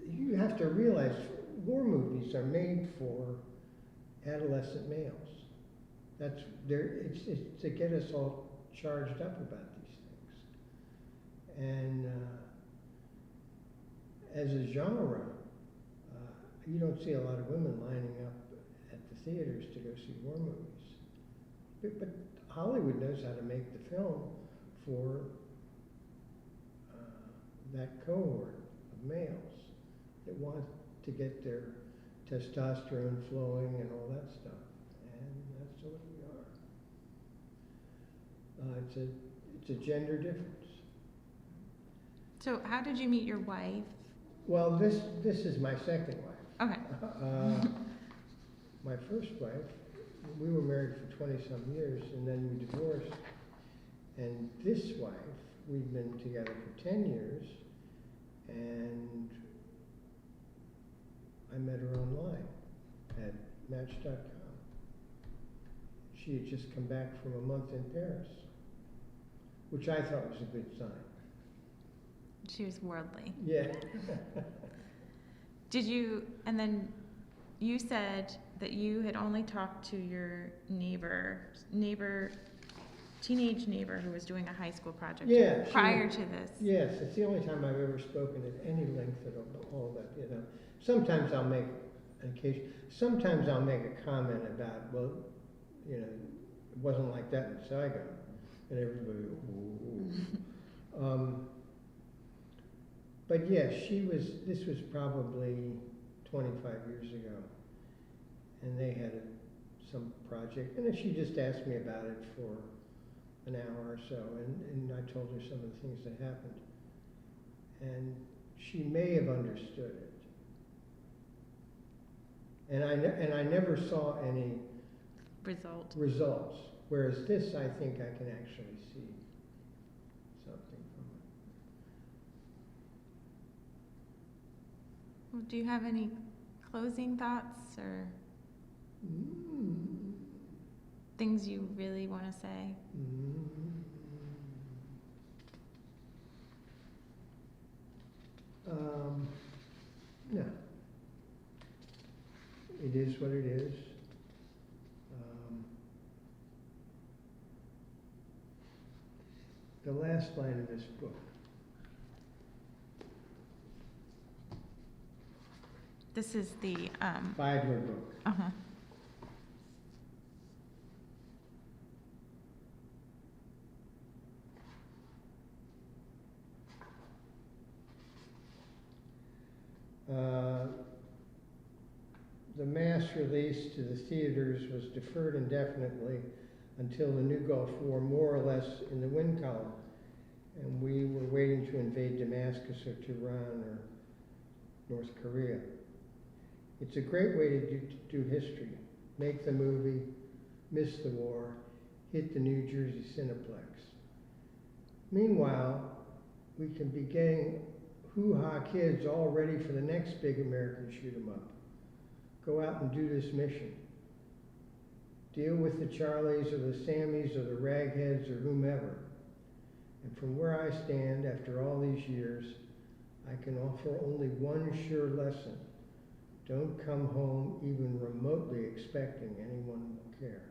you have to realize war movies are made for adolescent males. It's to get us all charged up about these things. And as a genre, you don't see a lot of women lining up at the theaters to go see war movies. But Hollywood knows how to make the film for that cohort of males that want to get their testosterone flowing and all that stuff. And that's what we are. It's a gender difference. So how did you meet your wife? Well, this is my second wife. Okay. My first wife, we were married for 20-some years, and then we divorced. And this wife, we've been together for 10 years, and I met her online at Match.com. She had just come back from a month in Paris, which I thought was a good sign. She was worldly. Yeah. And then you said that you had only talked to your teenage neighbor who was doing a high school project prior to this. Yes, it's the only time I've ever spoken at any length at all that, you know. Sometimes I'll make a comment about, well, you know, it wasn't like that in Saigon. And everybody, ooh. But yes, this was probably 25 years ago. And they had some project, and then she just asked me about it for an hour or so, and I told her some of the things that happened. And she may have understood it. And I never saw any results. Whereas this, I think I can actually see something from it. Well, do you have any closing thoughts or things you really want to say? No. It is what it is. The last line of this book. This is the Bidler book. uh-huh. The mass release to the theaters was deferred indefinitely until the new Gulf War, more or less in the win column, and we were waiting to invade Damascus or Tehran or North Korea. It's a great way to do history. Make the movie, miss the war, hit the New Jersey Cineplex. Meanwhile, we can be getting hoo-ha kids all ready for the next big American shoot 'em up. Go out and do this mission. Deal with the Charlies or the Sammys or the Ragheads or whomever. And from where I stand after all these years, I can offer only one sure lesson. Don't come home even remotely expecting anyone will care.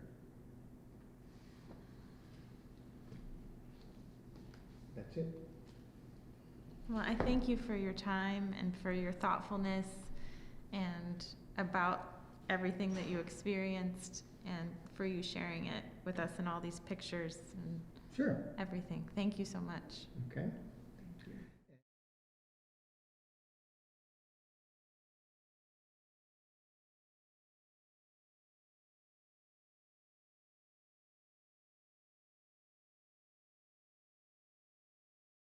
That's it. Well, I thank you for your time and for your thoughtfulness and about everything that you experienced and for you sharing it with us and all these pictures and Sure. everything. Thank you so much. Okay.